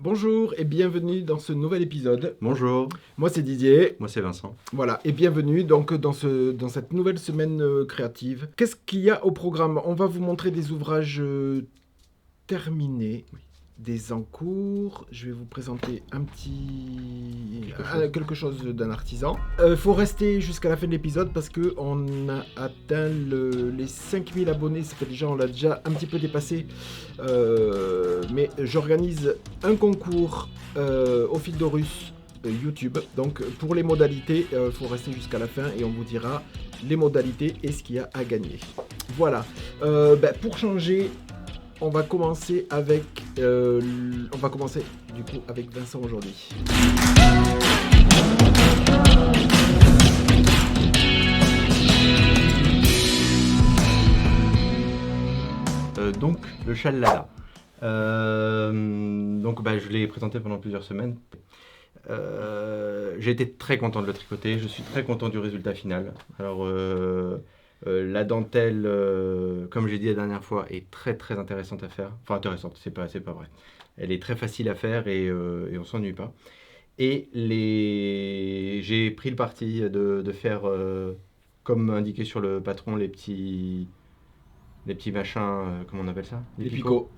Bonjour et bienvenue dans ce nouvel épisode. Bonjour, Moi c'est Didier, moi c'est Vincent. voilà, et bienvenue donc dans cette nouvelle semaine créative. Qu'est-ce qu'il y a au programme? On va vous montrer des ouvrages terminés, des en cours. Je vais vous présenter quelque chose d'un artisan. Faut rester jusqu'à la fin de l'épisode parce qu'on a atteint les 5000 abonnés. Ça fait déjà, on l'a déjà un petit peu dépassé. Mais j'organise un concours au fil d'Horus YouTube. Donc pour les modalités, faut rester jusqu'à la fin et on vous dira les modalités et ce qu'il y a à gagner. Voilà. Pour changer, on va commencer avec du coup avec Vincent aujourd'hui. Donc le Chalala. Je l'ai présenté pendant plusieurs semaines. J'ai été très content de le tricoter, je suis très content du résultat final. Alors la dentelle, comme j'ai dit la dernière fois, est très très intéressante à faire. Enfin intéressante, c'est pas vrai. Elle est très facile à faire et on s'ennuie pas. Et j'ai pris le parti de faire, comme indiqué sur le patron, les petits machins, comment on appelle ça? Les picots.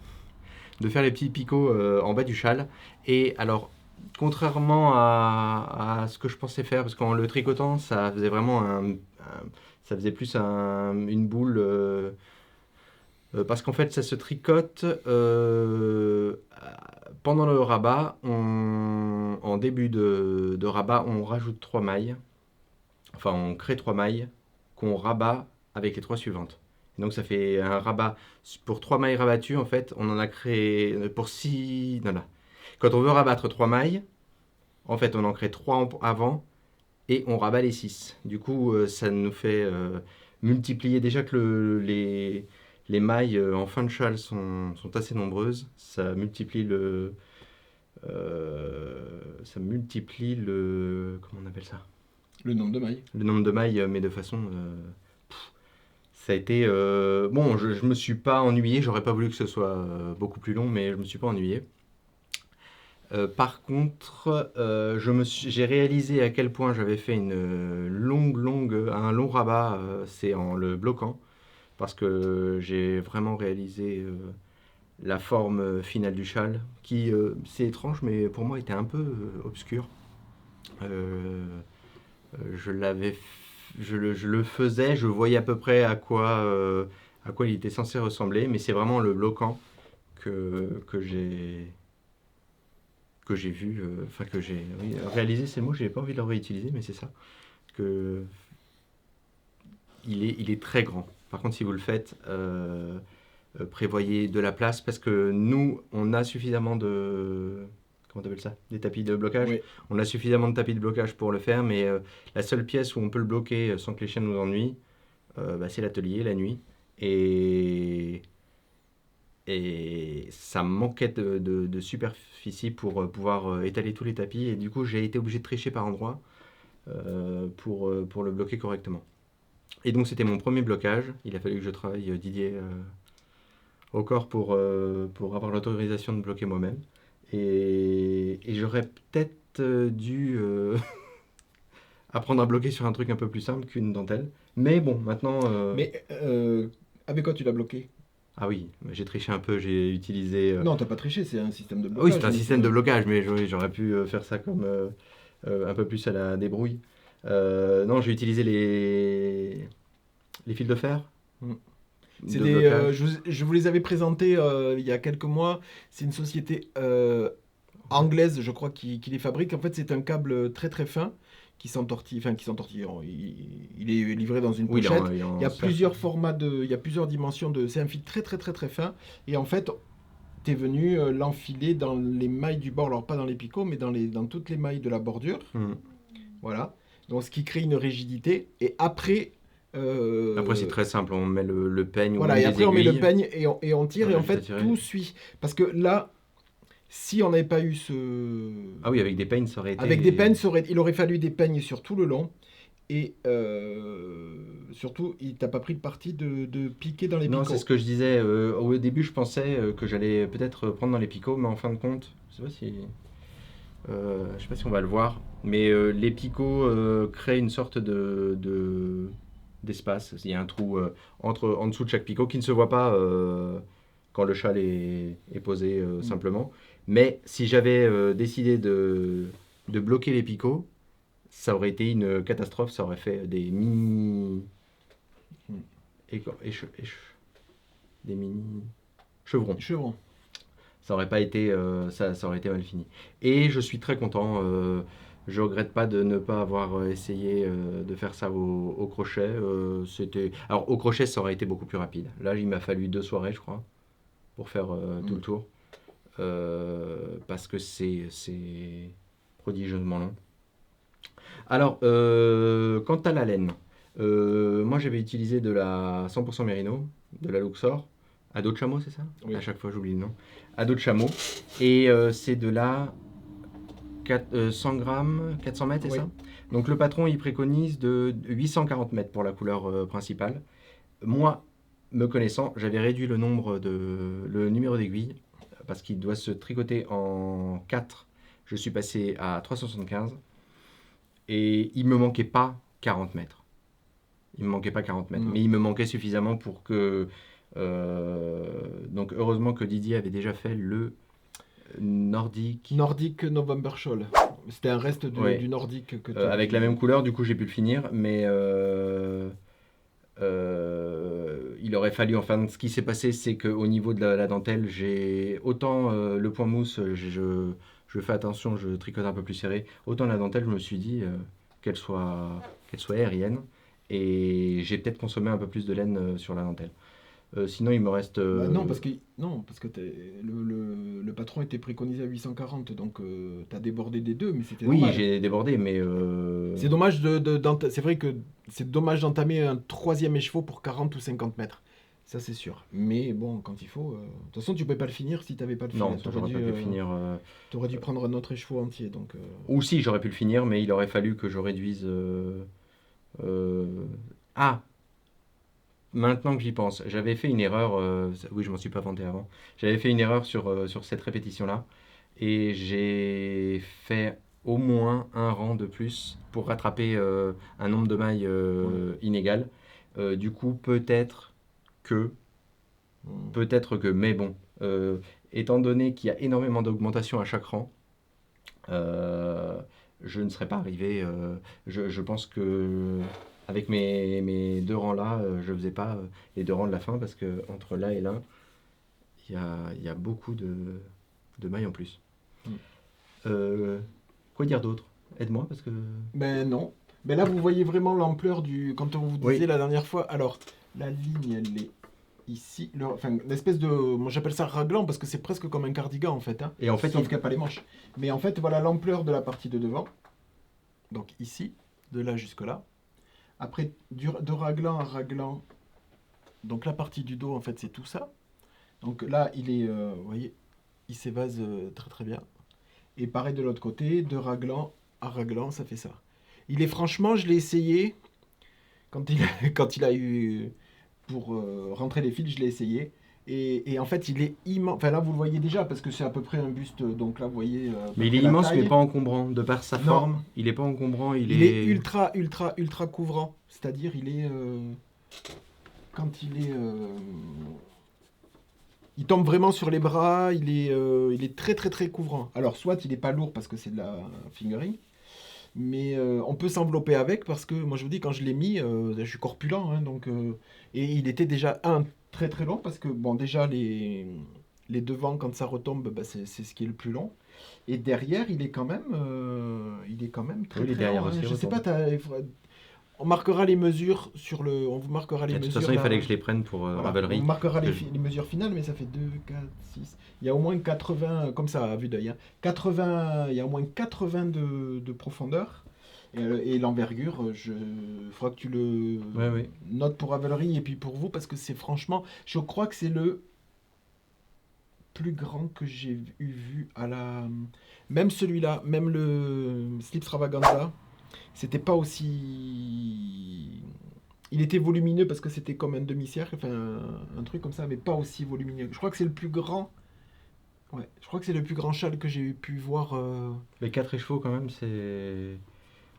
De faire les petits picots en bas du châle. Et alors, contrairement à ce que je pensais faire, parce qu'en le tricotant, ça faisait vraiment ça faisait plus une boule. Parce qu'en fait, ça se tricote pendant le rabat. En début de rabat, on rajoute 3 mailles. Enfin, on crée 3 mailles qu'on rabat avec les 3 suivantes. Donc ça fait un rabat pour 3 mailles rabattues. En fait, on en a créé pour 6. Non, non. Quand on veut rabattre 3 mailles, en fait, on en crée 3 avant et on rabat les 6. Du coup, ça nous fait multiplier. Déjà que les mailles en fin de châle sont assez nombreuses, ça multiplie comment on appelle ça? Le nombre de mailles. Le nombre de mailles, mais de façon. Ça a été. Bon, je me suis pas ennuyé, j'aurais pas voulu que ce soit beaucoup plus long, mais je me suis pas ennuyé. Par contre, j'ai réalisé à quel point j'avais fait un long rabat, c'est en le bloquant, parce que j'ai vraiment réalisé la forme finale du châle, qui, c'est étrange, mais pour moi était un peu obscur. Je le faisais, je voyais à peu près à quoi il était censé ressembler, mais c'est vraiment le bloquant que j'ai vu, oui, réalisé, c'est le mot, j'ai pas envie de le réutiliser, mais c'est ça, que il est très grand. Par contre, si vous le faites, prévoyez de la place, parce que nous, on a suffisamment de... Comment t'appelles ça? Des tapis de blocage. Oui. On a suffisamment de tapis de blocage pour le faire, mais la seule pièce où on peut le bloquer sans que les chiens nous ennuient, c'est l'atelier, la nuit. Et ça me manquait de superficie pour pouvoir étaler tous les tapis. Et du coup, j'ai été obligé de tricher par endroits pour le bloquer correctement. Et donc, c'était mon premier blocage. Il a fallu que je travaille Didier au corps pour avoir l'autorisation de bloquer moi-même. Et j'aurais peut-être dû apprendre à bloquer sur un truc un peu plus simple qu'une dentelle. Mais bon, maintenant... Mais avec quoi tu l'as bloqué? Ah oui, j'ai triché un peu, j'ai utilisé... Non, t'as pas triché, c'est un système de Oui, blocage. c'est un système de blocage, mais j'aurais pu faire ça comme un peu plus à la débrouille. Non, j'ai utilisé les fils de fer. C'est de des, blocage. je vous les avais présentés il y a quelques mois. C'est une société anglaise, je crois, qui les fabrique. En fait, c'est un câble très très fin qui s'entortille. Enfin, qui s'entortille. Il est livré dans une Oui, pochette. il est en Il y a cercle. plusieurs formats il y a plusieurs dimensions c'est un fil très très très très fin. Et en fait, t'es venu l'enfiler dans les mailles du bord. Alors pas dans les picots, mais dans toutes les mailles de la bordure. Mhm. Voilà. Donc, ce qui crée une rigidité. Et après. Après, c'est très simple, on met le peigne ou Voilà, même et des après on met le aiguilles. peigne et on tire, On et a en juste à fait tirer. tout suit. Parce que là, si on n'avait pas eu Ah oui, avec des peignes, ça aurait été... avec des peignes, il aurait fallu des peignes sur tout le long. Et Surtout, il t'a pas pris le parti de piquer dans les Non, picots. c'est ce que je disais. Au début, je pensais que j'allais peut-être prendre dans les picots, mais en fin de compte, je sais pas si on va le voir, mais les picots créent une sorte d'espace. Il y a un trou en dessous de chaque picot qui ne se voit pas quand le châle est posé simplement. Mais si j'avais décidé de bloquer les picots, ça aurait été une catastrophe. Ça aurait fait des mini des mini chevrons. Chevron. Ça aurait pas été, ça aurait été mal fini. Et je suis très content. Je regrette pas de ne pas avoir essayé de faire ça au crochet. Alors au crochet, ça aurait été beaucoup plus rapide. Là, il m'a fallu 2 soirées, je crois, pour faire tout le tour. Parce que c'est prodigieusement long. Alors, quant à la laine, moi j'avais utilisé de la 100% Mérino, de la Luxor, à dos de chameau, c'est ça? Oui. À chaque fois j'oublie le nom. À dos de chameau. Et c'est de la 100 grammes, 400 mètres, c'est Oui. ça? Donc le patron il préconise de 840 mètres pour la couleur principale. Moi, me connaissant, j'avais réduit le numéro d'aiguille parce qu'il doit se tricoter en 4. Je suis passé à 375 et il me manquait pas 40 mètres. Il me manquait pas 40 mètres, mais il me manquait suffisamment pour que. Donc heureusement que Didier avait déjà fait le Nordique. Nordique November Shawl. C'était un reste Ouais. du Nordique que tu Avec la même couleur, du coup j'ai pu le finir, mais il aurait fallu, enfin ce qui s'est passé c'est qu'au niveau de la dentelle, j'ai autant le point mousse, je fais attention, je tricote un peu plus serré, autant la dentelle je me suis dit qu'elle soit aérienne, et j'ai peut-être consommé un peu plus de laine sur la dentelle. Sinon il me reste... Bah non, parce que le patron était préconisé à 840, donc t'as débordé des deux, mais c'était Oui, normal. j'ai débordé, mais... C'est dommage c'est vrai que c'est dommage d'entamer un troisième écheveau pour 40 ou 50 mètres. Ça, c'est sûr. Mais bon, quand il faut. De toute façon, tu ne pouvais pas le finir si tu n'avais pas le Non, fil. ça, j'aurais pas pu le finir. T'aurais dû prendre un autre écheveau entier. Donc, Ou si, j'aurais pu le finir, mais il aurait fallu que je réduise... Ah, maintenant que j'y pense, j'avais fait une erreur. Oui, je m'en suis pas vanté avant. J'avais fait une erreur sur cette répétition-là. Et j'ai fait au moins un rang de plus pour rattraper un nombre de mailles inégal. Du coup, que, mais bon, étant donné qu'il y a énormément d'augmentation à chaque rang, je ne serais pas arrivé. Je pense que avec mes 2 rangs là, je faisais pas les 2 rangs de la fin parce que entre là et là, il y a beaucoup de mailles en plus. Quoi dire d'autre? Aide-moi parce que. ben non. Mais là, vous voyez vraiment l'ampleur du. Quand on vous disait Oui. la dernière fois. Alors, la ligne, elle est ici. Enfin, l'espèce de. Moi, j'appelle ça raglan parce que c'est presque comme un cardigan en fait. Hein. Et en fait, Sauf qu'il n'y a pas les manches. Mais en fait, voilà l'ampleur de la partie de devant. Donc ici, de là jusque là. Après, de raglan à raglan. Donc la partie du dos, en fait, c'est tout ça. Donc là, il est, vous voyez, il s'évase très très bien. Et pareil de l'autre côté, de raglan à raglan, ça fait ça. Il est franchement, je l'ai essayé quand quand il a eu pour rentrer les fils, je l'ai essayé. Et en fait, il est immense. Enfin là, vous le voyez déjà parce que c'est à peu près un buste. Donc là, vous voyez. À peu mais il est près la immense, taille. mais pas encombrant. De par sa Non. forme, il est pas encombrant. Il est ultra ultra ultra couvrant. C'est-à-dire, il est quand il est il tombe vraiment sur les bras, il est très très très couvrant. Alors soit il n'est pas lourd parce que c'est de la fingering, mais on peut s'envelopper avec parce que moi je vous dis quand je l'ai mis, je suis corpulent, hein, donc et il était déjà très très long parce que bon déjà les devants quand ça retombe, bah, c'est ce qui est le plus long. Et derrière il est quand même très Oui, les très derrière long. Hein. aussi Je sais retombent. pas, on marquera les mesures on vous marquera les Et de toute mesures. façon, il là. fallait que je les prenne pour Voilà. Ravelry. On marquera parce que les mesures finales, mais ça fait 2, 4, 6. Il y a au moins 80, comme ça, à vue d'œil. Hein. 80, il y a au moins 80 de profondeur. Et l'envergure, il faudra que tu le Ouais. notes pour Ravelry et puis pour vous, parce que c'est franchement, je crois que c'est le plus grand que j'ai vu à la. Même celui-là, même le Slip Stravaganza, c'était pas aussi Il était volumineux parce que c'était comme un demi-cercle, enfin un truc comme ça, mais pas aussi volumineux. Je crois que c'est le plus grand. Ouais, je crois que c'est le plus grand châle que j'ai pu voir. Les 4 chevaux, quand même, c'est.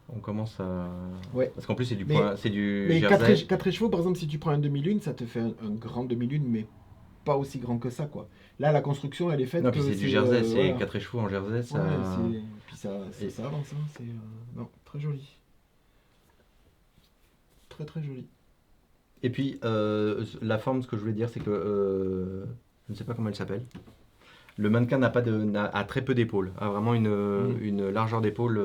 On commence à. Ouais. Parce qu'en plus, Mais, c'est du mais jersey. 4 chevaux, par exemple, si tu prends un demi-lune, ça te fait un grand demi-lune, mais pas aussi grand que ça, quoi. Là, la construction, elle est faite Non, puis que c'est du c'est. jersey, c'est Voilà. 4 chevaux en jersey, ça. Ouais, c'est. Puis Et, ça avance, hein. C'est. Non, très joli. Très très joli. et puis, la forme, ce que je voulais dire, c'est que. Je ne sais pas comment elle s'appelle. Le mannequin a très peu d'épaules, a vraiment Mm. une largeur d'épaule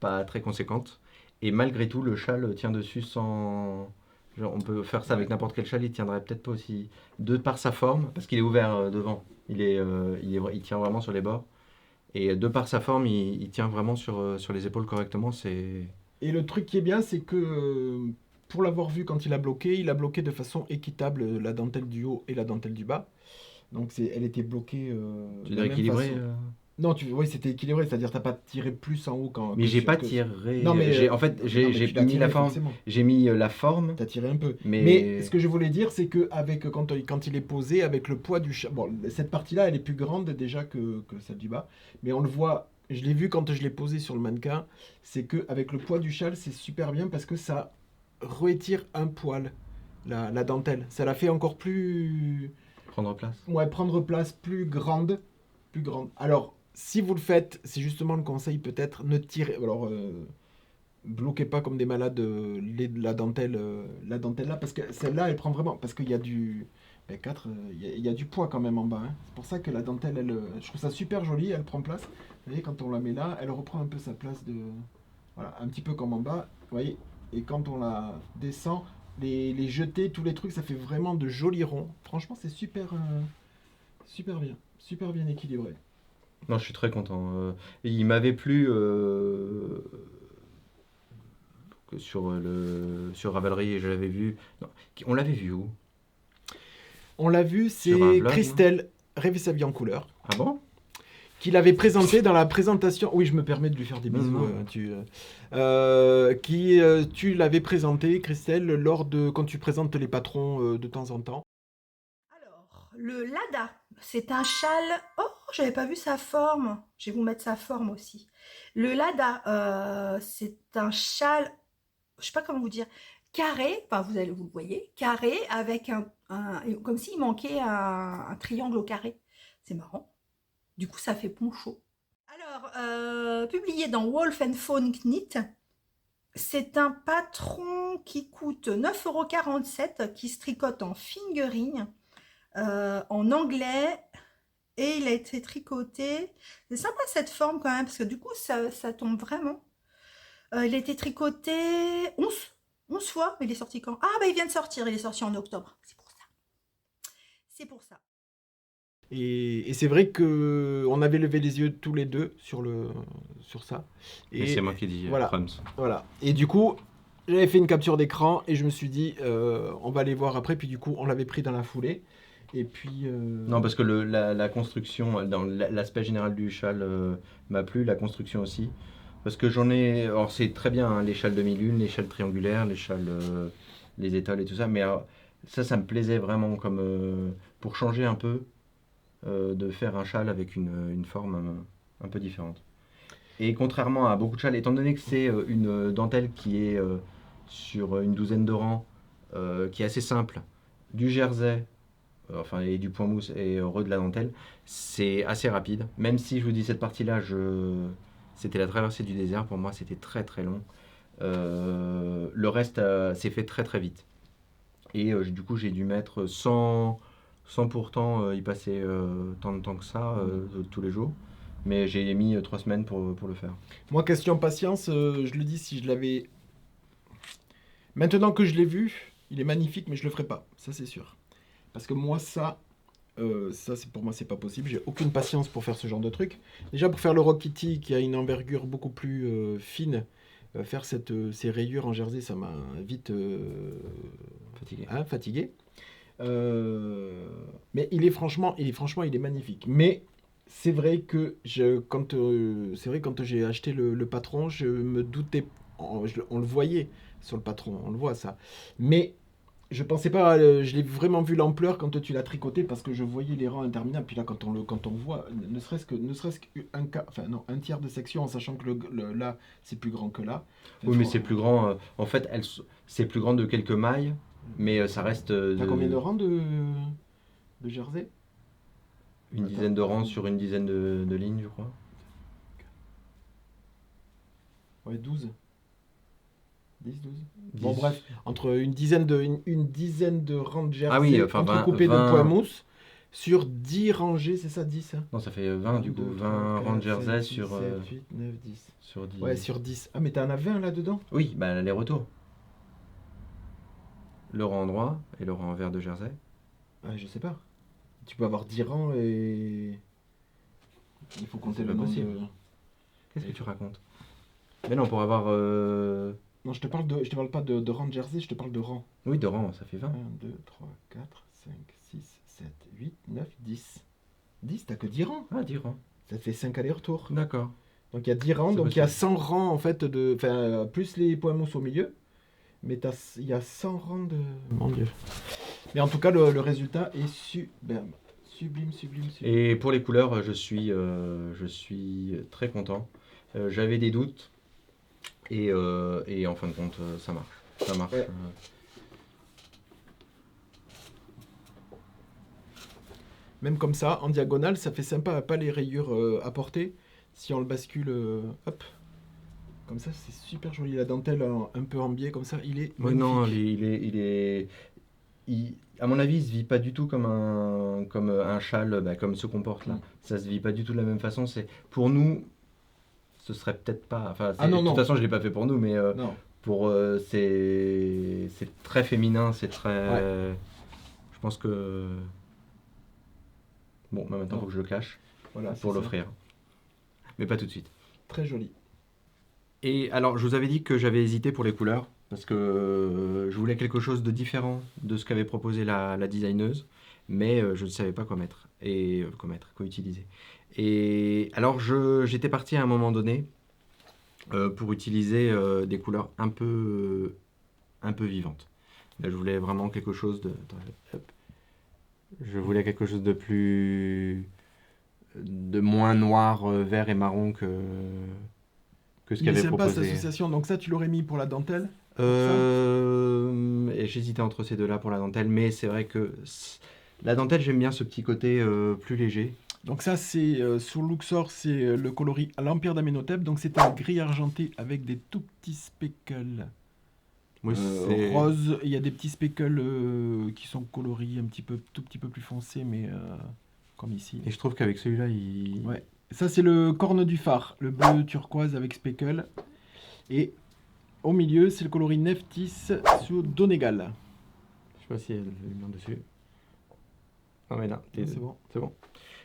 pas très conséquente. Et malgré tout, le châle tient dessus sans. Genre, on peut faire ça avec Ouais. n'importe quel châle, il tiendrait peut-être pas aussi. De par sa forme, parce qu'il est ouvert devant, il tient vraiment sur les bords. Et de par sa forme, il tient vraiment sur les épaules correctement. C'est. Et le truc qui est bien, c'est que pour l'avoir vu quand il a bloqué de façon équitable la dentelle du haut et la dentelle du bas. Donc elle était bloquée Tu de veux la dire même équilibré façon. Non, oui, c'était équilibré, c'est-à-dire t'as pas tiré plus en haut Mais j'ai pas Non, tiré. mais, En fait, non, mais tu l'as mis la tiré forme. forcément. J'ai mis la forme, T'as tiré un peu. Mais ce mais. que je voulais dire, c'est que quand il est posé, avec le poids du chat, bon, cette partie-là, elle est plus grande déjà que celle du bas, mais on le voit. Je l'ai vu quand je l'ai posé sur le mannequin, c'est que avec le poids du châle, c'est super bien parce que ça retire un poil la dentelle. Ça la fait encore plus, Prendre place. ouais, prendre place plus grande. Alors, si vous le faites, c'est justement le conseil peut-être, ne tirez, alors bloquez pas comme des malades la dentelle là, parce que celle-là, elle prend vraiment, parce qu'il y a du, ben, 4, il y a du poids quand même en bas, hein. C'est pour ça que la dentelle, je trouve ça super joli, elle prend place. Vous voyez, quand on la met là, elle reprend un peu sa place de, voilà, un petit peu comme en bas, vous voyez. Et quand on la descend, les jetés, tous les trucs, ça fait vraiment de jolis ronds. Franchement, c'est super bien équilibré. Non, je suis très content. Il m'avait plu que sur Ravelry, je l'avais vu. Non, on l'avait vu où? On l'a vu, Sur un c'est vlog, non? Christelle, Rêver sa vie en couleur, Ah bon? qui l'avait présenté dans la présentation. Oui, je me permets de lui faire des Non, bisous. non. Tu l'avais présenté, Christelle, quand tu présentes les patrons de temps en temps. Alors, le Lada, c'est un châle. Oh, j'avais pas vu sa forme. Je vais vous mettre sa forme aussi. Le Lada, c'est un châle, je sais pas comment vous dire, carré. Enfin, vous le voyez, carré avec comme s'il manquait un triangle au carré. C'est marrant. Du coup, ça fait poncho. Alors, publié dans Wolf and Fawn Knit, c'est un patron qui coûte 9,47 € qui se tricote en fingering. En anglais, et il a été tricoté. C'est sympa cette forme quand même, parce que du coup, ça tombe vraiment. Il a été tricoté 11 fois, mais il est sorti quand? Ah, bah il vient de sortir, il est sorti en octobre. C'est pour ça. C'est pour ça. Et c'est vrai que on avait levé les yeux tous les deux sur ça. Et c'est Et moi qui dis voilà, Crumbs. voilà. Et du coup, j'avais fait une capture d'écran et je me suis dit, on va aller voir après. Puis du coup, on l'avait pris dans la foulée. Et puis, Non, parce que la construction, dans l'aspect général du châle m'a plu, la construction aussi. Parce que j'en ai. Alors, c'est très bien, hein, les châles demi-lune, les châles triangulaires, les châles. Les étoiles et tout ça. Mais alors, ça me plaisait vraiment comme. Pour changer un peu, de faire un châle avec une forme un peu différente. Et contrairement à beaucoup de châles, étant donné que c'est une dentelle qui est sur une douzaine de rangs, qui est assez simple, du jersey, enfin et du point mousse et de la dentelle, c'est assez rapide. Même si je vous dis cette partie-là, c'était la traversée du désert, pour moi c'était très très long. Le reste s'est fait très très vite. Et du coup j'ai dû mettre sans pourtant y passer tant de temps que ça tous les jours. Mais j'ai mis 3 semaines pour le faire. moi, question patience, je le dis si je l'avais. Maintenant que je l'ai vu, il est magnifique, mais je le ferai pas. Ça, c'est sûr. Parce que moi, pour moi, c'est pas possible. J'ai aucune patience pour faire ce genre de truc. Déjà, pour faire le Rock Kitty, qui a une envergure beaucoup plus fine, faire ces rayures en jersey, ça m'a vite Fatigué. fatigué. Mais franchement, il est magnifique. Mais c'est vrai que quand j'ai acheté le patron, je me doutais on le voyait sur le patron, on le voit ça. Mais je pensais pas, je l'ai vraiment vu l'ampleur quand tu l'as tricoté parce que je voyais les rangs interminables. Puis là, quand on voit, ne serait-ce un tiers de section, en sachant que là, c'est plus grand que là. Oui, mais c'est plus grand. En fait, c'est plus grand de quelques mailles, mais ça reste. T'as combien de rangs de jersey? Une dizaine de rangs sur une dizaine de lignes, je crois. Ouais, 12. 10, 12. 10. Bon, bref, entre une dizaine de rangs de jersey Ah oui, enfin, entrecoupés 20. de poids mousse sur 10 rangées, c'est ça, 10 hein? Non, ça fait 20 du coup. 20 rangs de jersey sur. 7, 8, 9, 10. Sur 10. Ouais, sur 10. Ah, mais t'en as 20 là-dedans? Oui, bah les retours. Le rang droit et le rang vert de jersey. Ah, je sais pas. Tu peux avoir 10 rangs et. Il faut compter C'est le pas nombre possible. de. Qu'est-ce que tu racontes? Mais non, pour avoir. Non, je te parle pas de rangs de jersey, je te parle de rangs. Oui, de rangs, ça fait 20. 1, 2, 3, 4, 5, 6, 7, 8, 9, 10. 10, t'as que 10 rangs. Ah, 10 rangs. Ça te fait 5 allers-retours. D'accord. Donc il y a 10 rangs, C'est donc il y a possible. 100 rangs en fait plus les points mousse au milieu. Mais il y a 100 rangs de. Mon Dieu. Mais en tout cas, le résultat est superbe. Sublime, sublime, sublime. Et pour les couleurs, je suis très content. J'avais des doutes et en fin de compte, ça marche. Ça marche. Ouais. Même comme ça, en diagonale, ça fait sympa, pas les rayures apportées. Si on le bascule, hop, comme ça, c'est super joli. La dentelle un peu en biais, comme ça, il est Oui, magnifique. non, à mon avis, il se vit pas du tout comme un châle, comme ce qu'on porte là. Mm. Ça se vit pas du tout de la même façon. Pour nous, ce serait peut-être pas. Enfin, Ah non, de non. toute façon, je l'ai pas fait pour nous, mais Non, c'est très féminin, c'est très. Ouais. Je pense que. Bon, bah, maintenant, Non. faut que je le cache voilà, pour c'est ça. l'offrir, mais pas tout de suite. Très joli. Et alors, je vous avais dit que j'avais hésité pour les couleurs, parce que je voulais quelque chose de différent de ce qu'avait proposé la designeuse, mais je ne savais pas quoi mettre, quoi utiliser. Et alors, j'étais parti à un moment donné pour utiliser des couleurs un peu vivantes. Là, je voulais vraiment quelque chose de... Attends, hop. Je voulais quelque chose de moins noir, vert et marron que ce Il est qu'avait sympa cette proposé. association. Donc ça, tu l'aurais mis pour la dentelle? Et j'hésitais entre ces deux-là pour la dentelle, mais c'est vrai que la dentelle, j'aime bien ce petit côté plus léger. Donc ça, c'est sur Luxor, c'est le coloris à l'Empire d'Amenhotep. Donc c'est un gris argenté avec des tout petits speckles Moi, c'est... roses. Il y a des petits speckles qui sont coloris tout petit peu plus foncés, mais comme ici. Et je trouve qu'avec celui-là, il... Ouais. Ça, c'est le corne du phare, le bleu turquoise avec speckle. Et au milieu, c'est le coloris Neftis sur Donegal. Je sais pas s'il y a la lumière dessus. Ah mais là, Ouais, c'est bon. c'est bon.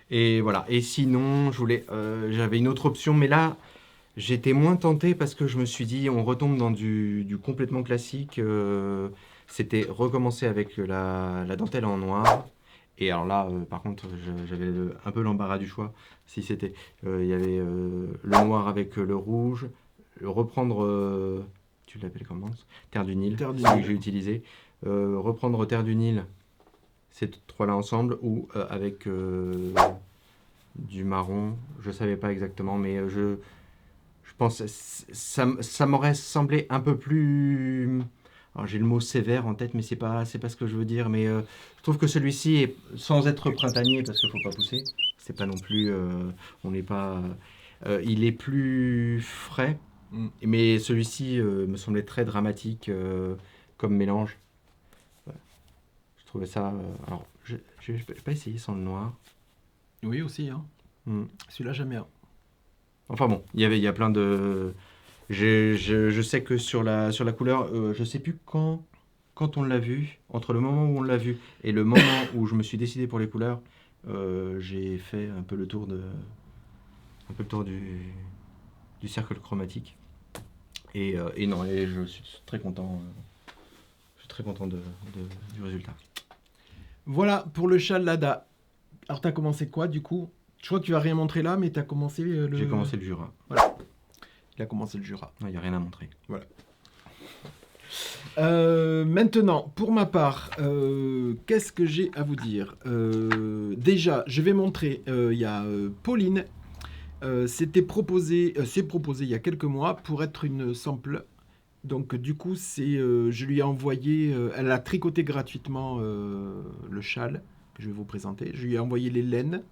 Et voilà. Et sinon, j'avais une autre option, mais là, j'étais moins tenté parce que je me suis dit, on retombe dans du complètement classique. C'était recommencer avec la dentelle en noir. Et alors là, par contre, j'avais un peu l'embarras du choix. Si c'était, il y avait le noir avec le rouge, reprendre, tu l'appelles comment? Terre du Nil, Terre du celui Nil. que j'ai utilisé. Reprendre Terre du Nil, ces trois-là ensemble, ou avec du marron. Je savais pas exactement, mais je pense ça m'aurait semblé un peu plus. Alors j'ai le mot sévère en tête, mais c'est pas ce que je veux dire. Mais je trouve que celui-ci est sans être printanier parce qu'il faut pas pousser. C'est pas non plus, on n'est pas. Il est plus frais, mais celui-ci me semblait très dramatique comme mélange. Ouais. Je trouvais ça. Alors je vais pas essayer sans le noir. Oui, aussi. Hein. Celui-là, j'aime bien. Enfin bon, il y a plein de. Je sais que sur la couleur, je sais plus quand on l'a vu, entre le moment où on l'a vu et le moment où je me suis décidé pour les couleurs, j'ai fait un peu le tour du cercle chromatique. Et non, et je suis très content. Je suis très content du résultat. Voilà pour le châle Lada. Alors, t'as commencé quoi du coup? Je crois que tu vas rien montrer là, mais t'as commencé J'ai commencé le Jura. Voilà. Il a commencé le Jura. Il n'y a rien à montrer. Voilà. Maintenant, pour ma part, qu'est-ce que j'ai à vous dire? Déjà, je vais montrer, il y a Pauline, c'est proposé il y a quelques mois pour être une sample. Donc du coup, je lui ai envoyé, elle a tricoté gratuitement le châle que je vais vous présenter. Je lui ai envoyé les laines,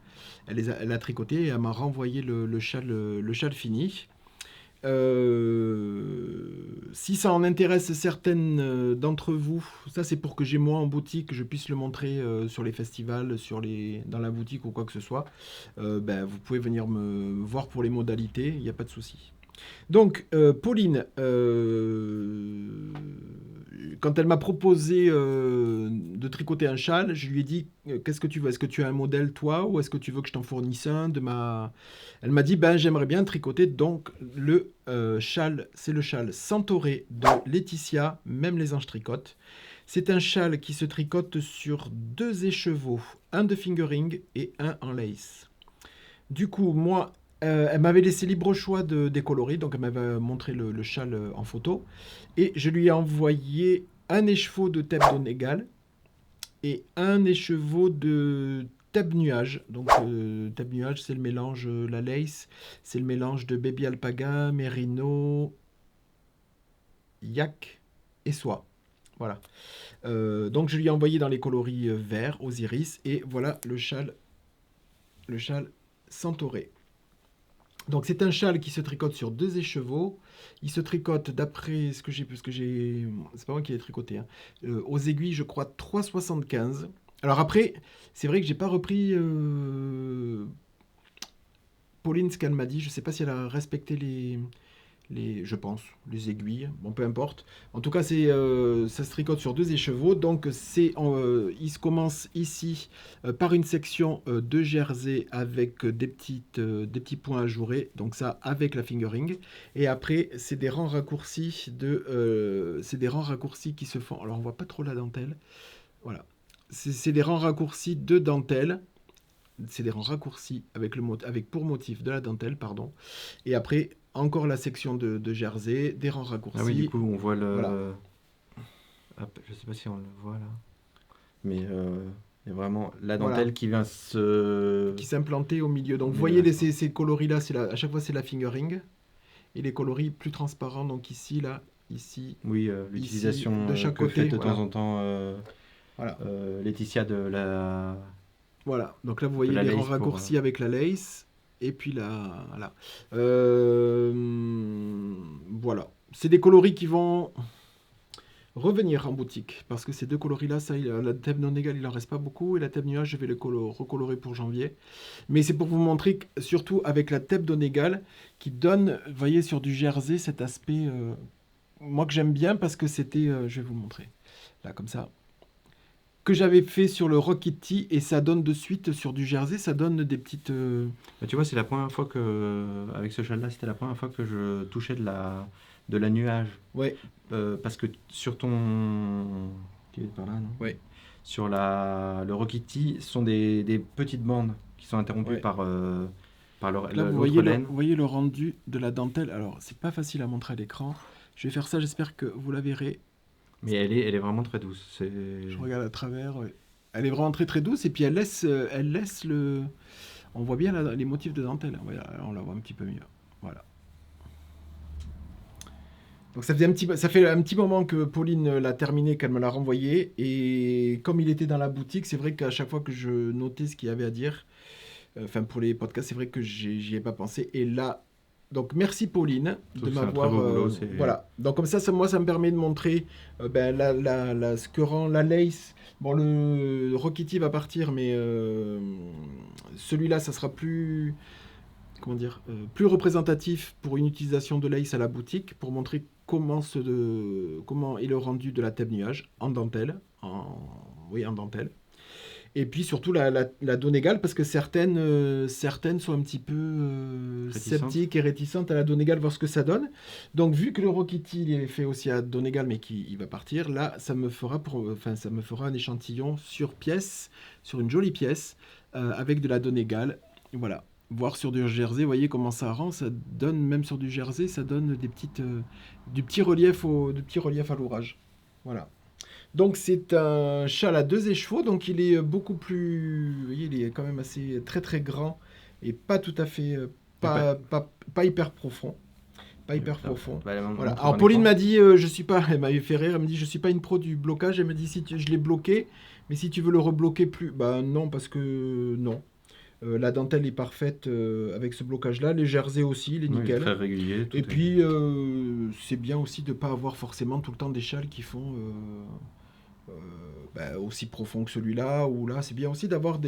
elle a tricoté et elle m'a renvoyé le châle fini. Si ça en intéresse certaines d'entre vous, ça c'est pour que j'ai moi en boutique, que je puisse le montrer sur les festivals, dans la boutique ou quoi que ce soit. Vous pouvez venir me voir pour les modalités, il n'y a pas de souci. Donc, Pauline, quand elle m'a proposé de tricoter un châle, je lui ai dit qu'est-ce que tu veux? Est-ce que tu as un modèle toi ou est-ce que tu veux que je t'en fournisse un Elle m'a dit j'aimerais bien tricoter donc le châle, c'est le châle Centauré de Laetitia, même les anges tricotent. C'est un châle qui se tricote sur 2 écheveaux, un de fingering et un en lace. Du coup, moi, elle m'avait laissé libre choix des coloris, donc elle m'avait montré le châle en photo. Et je lui ai envoyé un écheveau de Thèbes Donegal et un écheveau de Thèbes Nuage. Donc Thèbes Nuage, c'est le mélange, la lace, c'est le mélange de Baby Alpaga, Merino, Yak et Soie. Voilà. Donc je lui ai envoyé dans les coloris verts, aux iris, et voilà le châle Centauré. Donc c'est un châle qui se tricote sur 2 écheveaux. Il se tricote d'après ce que j'ai... C'est pas moi qui l'ai tricoté. Aux aiguilles, je crois, 3,75. Alors après, c'est vrai que j'ai pas repris Pauline ce qu'elle m'a dit. Je sais pas si elle a respecté je pense, les aiguilles. Bon, peu importe. En tout cas, ça se tricote sur 2 écheveaux. Donc il se commence ici par une section de jersey avec des petits points ajourés. Donc ça, avec la fingering. Et après, c'est des rangs raccourcis qui se font. Alors, on voit pas trop la dentelle. Voilà. C'est des rangs raccourcis de dentelle. C'est des rangs raccourcis avec pour motif de la dentelle, pardon. Et après, encore la section de jersey, des rangs raccourcis. Ah oui, du coup, on voit le... Voilà. Hop, je sais pas si on le voit là. Mais il y a vraiment la dentelle qui vient qui s'implanter au milieu. Donc, vous voyez ces coloris-là, à chaque fois, c'est la fingering. Et les coloris plus transparents, donc ici, là, ici. Oui, l'utilisation de chaque côté. Fait de temps en temps Laetitia de la... Voilà, donc là vous voyez les rangs raccourcis avec la lace, et puis là, voilà. Voilà, c'est des coloris qui vont revenir en boutique, parce que ces 2 coloris-là, la Thèbes non égale, il en reste pas beaucoup, et la Thèbes nuage, je vais le recolorer pour janvier. Mais c'est pour vous montrer que, surtout avec la Thèbes non égale, qui donne, vous voyez, sur du jersey, cet aspect, moi que j'aime bien, parce que c'était, je vais vous montrer, là, comme ça, que j'avais fait sur le Rock Kitty, et ça donne de suite sur du jersey, ça donne des petites... tu vois, c'est la première fois avec ce châle-là, c'était la première fois que je touchais de la nuage. Ouais. Parce que sur ton... Tu es par là, non? Ouais. Sur le Rock Kitty, ce sont des petites bandes qui sont interrompues par l'autre laine. Vous voyez le rendu de la dentelle. Alors, c'est pas facile à montrer à l'écran. Je vais faire ça, j'espère que vous la verrez. Mais elle est vraiment très douce. Je regarde à travers. Ouais. Elle est vraiment très très douce, et puis elle laisse le... On voit bien les motifs de dentelle. On la voit un petit peu mieux. Voilà. Donc ça fait un petit moment que Pauline l'a terminé, qu'elle me l'a renvoyé, et comme il était dans la boutique, c'est vrai qu'à chaque fois que je notais ce qu'il y avait à dire, pour les podcasts, c'est vrai que j'y ai pas pensé, et là, donc merci Pauline de m'avoir... voilà, donc comme ça moi ça me permet de montrer ce que rend la lace. Bon, le Rock Kitty va partir, mais celui-là ça sera plus... Comment dire, plus représentatif pour une utilisation de lace à la boutique, pour montrer comment est le rendu de la Thèbes nuage en dentelle, en dentelle. Et puis surtout la Donegal, parce que certaines sont un petit peu sceptiques et réticentes à la Donegal, voir ce que ça donne. Donc vu que le Rock Kitty il est fait aussi à Donegal, mais qu'il va partir, là ça me fera un échantillon sur une jolie pièce avec de la Donegal. Voilà. voir sur du jersey, vous voyez comment ça rend, ça donne, même sur du jersey, ça donne du petit relief à l'orage. Voilà. Donc c'est un châle à 2 écheveaux, donc il est beaucoup plus, vous voyez, il est quand même assez très très grand et pas tout à fait, pas hyper profond. Pas hyper profond. Voilà. Alors Pauline m'a dit, elle m'avait fait rire, elle me dit, je suis pas une pro du blocage. Elle me dit, je l'ai bloqué, mais si tu veux le rebloquer plus, bah non, parce que non. La dentelle est parfaite avec ce blocage-là, les jerseys aussi, il est nickel. Très régulier. Et puis c'est bien aussi de pas avoir forcément tout le temps des châles qui font aussi profond que celui-là, ou là, c'est bien aussi d'avoir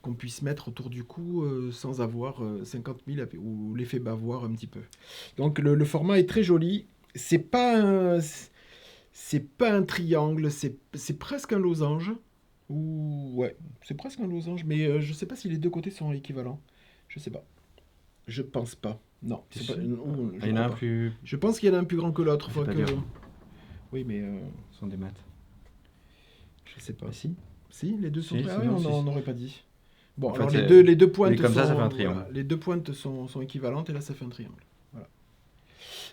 qu'on puisse mettre autour du cou sans avoir 50 000 ou l'effet bavoir un petit peu. Donc le format est très joli. C'est pas un triangle, c'est presque un losange. Ouais, c'est presque un losange, mais je sais pas si les deux côtés sont équivalents. Je sais pas. Je pense pas. Non. Il y en a un plus. Je pense qu'il y en a un plus grand que l'autre. Oui, mais. Ce sont des maths. Je sais pas. Mais si. Si, les deux sont très. On n'aurait pas dit. Bon, en alors fait, les deux pointes comme ça fait un triangle. Voilà, les deux pointes sont équivalentes et là ça fait un triangle.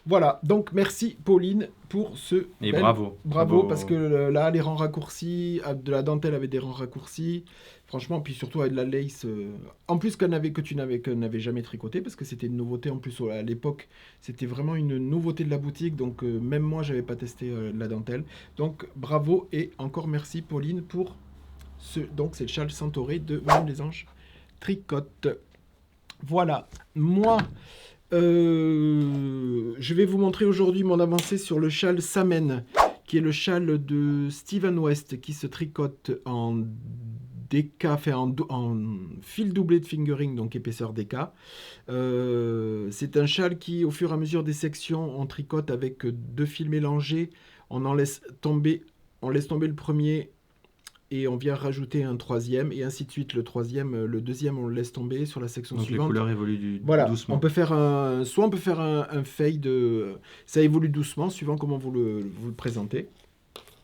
Voilà, donc merci Pauline pour ce... Et bravo. Bravo, parce que là, les rangs raccourcis, de la dentelle avec des rangs raccourcis, franchement, puis surtout avec de la lace, en plus qu'elle n'avait jamais tricoté, parce que c'était une nouveauté, en plus à l'époque, c'était vraiment une nouveauté de la boutique, donc même moi, j'avais pas testé la dentelle. Donc bravo et encore merci Pauline pour donc c'est le châle Centauré de Madame des Anges Tricote. Voilà, moi... je vais vous montrer aujourd'hui mon avancée sur le châle Samen, qui est le châle de Steven West, qui se tricote en DK, en fil doublé de fingering, donc épaisseur DK. C'est un châle qui, au fur et à mesure des sections, on tricote avec 2 fils mélangés, on laisse tomber le premier et on vient rajouter un troisième, et ainsi de suite. Le deuxième, on le laisse tomber sur la section suivante. Donc les couleurs évoluent doucement. On peut faire un fade, ça évolue doucement, suivant comment vous le présentez.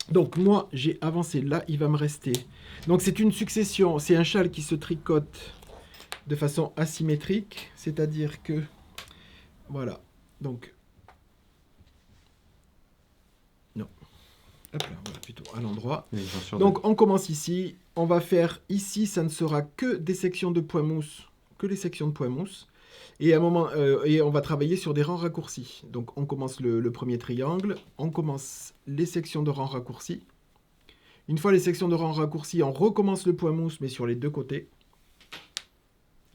Donc moi, j'ai avancé, là, il va me rester. Donc c'est une succession, c'est un châle qui se tricote de façon asymétrique, c'est-à-dire que, voilà, donc... Hop là, voilà, plutôt à l'endroit. Donc on commence ici. On va faire ici, ça ne sera que des sections de point mousse, que les sections de point mousse. Et à un moment, et on va travailler sur des rangs raccourcis. Donc on commence le premier triangle, on commence les sections de rangs raccourcis. Une fois les sections de rangs raccourcis, on recommence le point mousse, mais sur les deux côtés.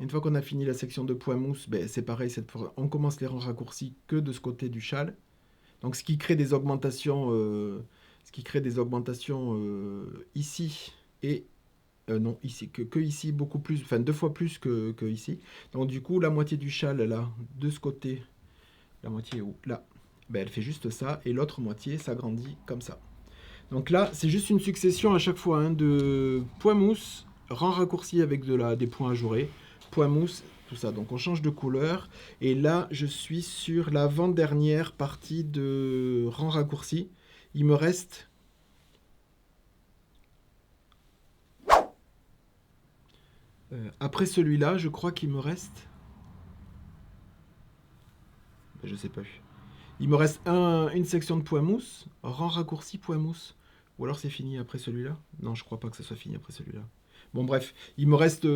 Une fois qu'on a fini la section de point mousse, c'est pareil, on commence les rangs raccourcis que de ce côté du châle. Donc ce qui crée des augmentations... ici et non ici que ici beaucoup plus, enfin 2 fois plus que ici. Donc du coup la moitié du châle là de ce côté, la moitié où là, elle fait juste ça, et l'autre moitié s'agrandit comme ça. Donc là c'est juste une succession à chaque fois de point mousse, rang raccourci avec des points ajourés, point mousse, tout ça. Donc on change de couleur, et là je suis sur l'avant-dernière partie de rang raccourci. Il me reste après celui-là, je crois qu'il me reste... je sais pas. Il me reste une section de point mousse, rang raccourci, point mousse. Ou alors c'est fini après celui-là? Non, je crois pas que ça soit fini après celui-là. Bon bref, il me reste...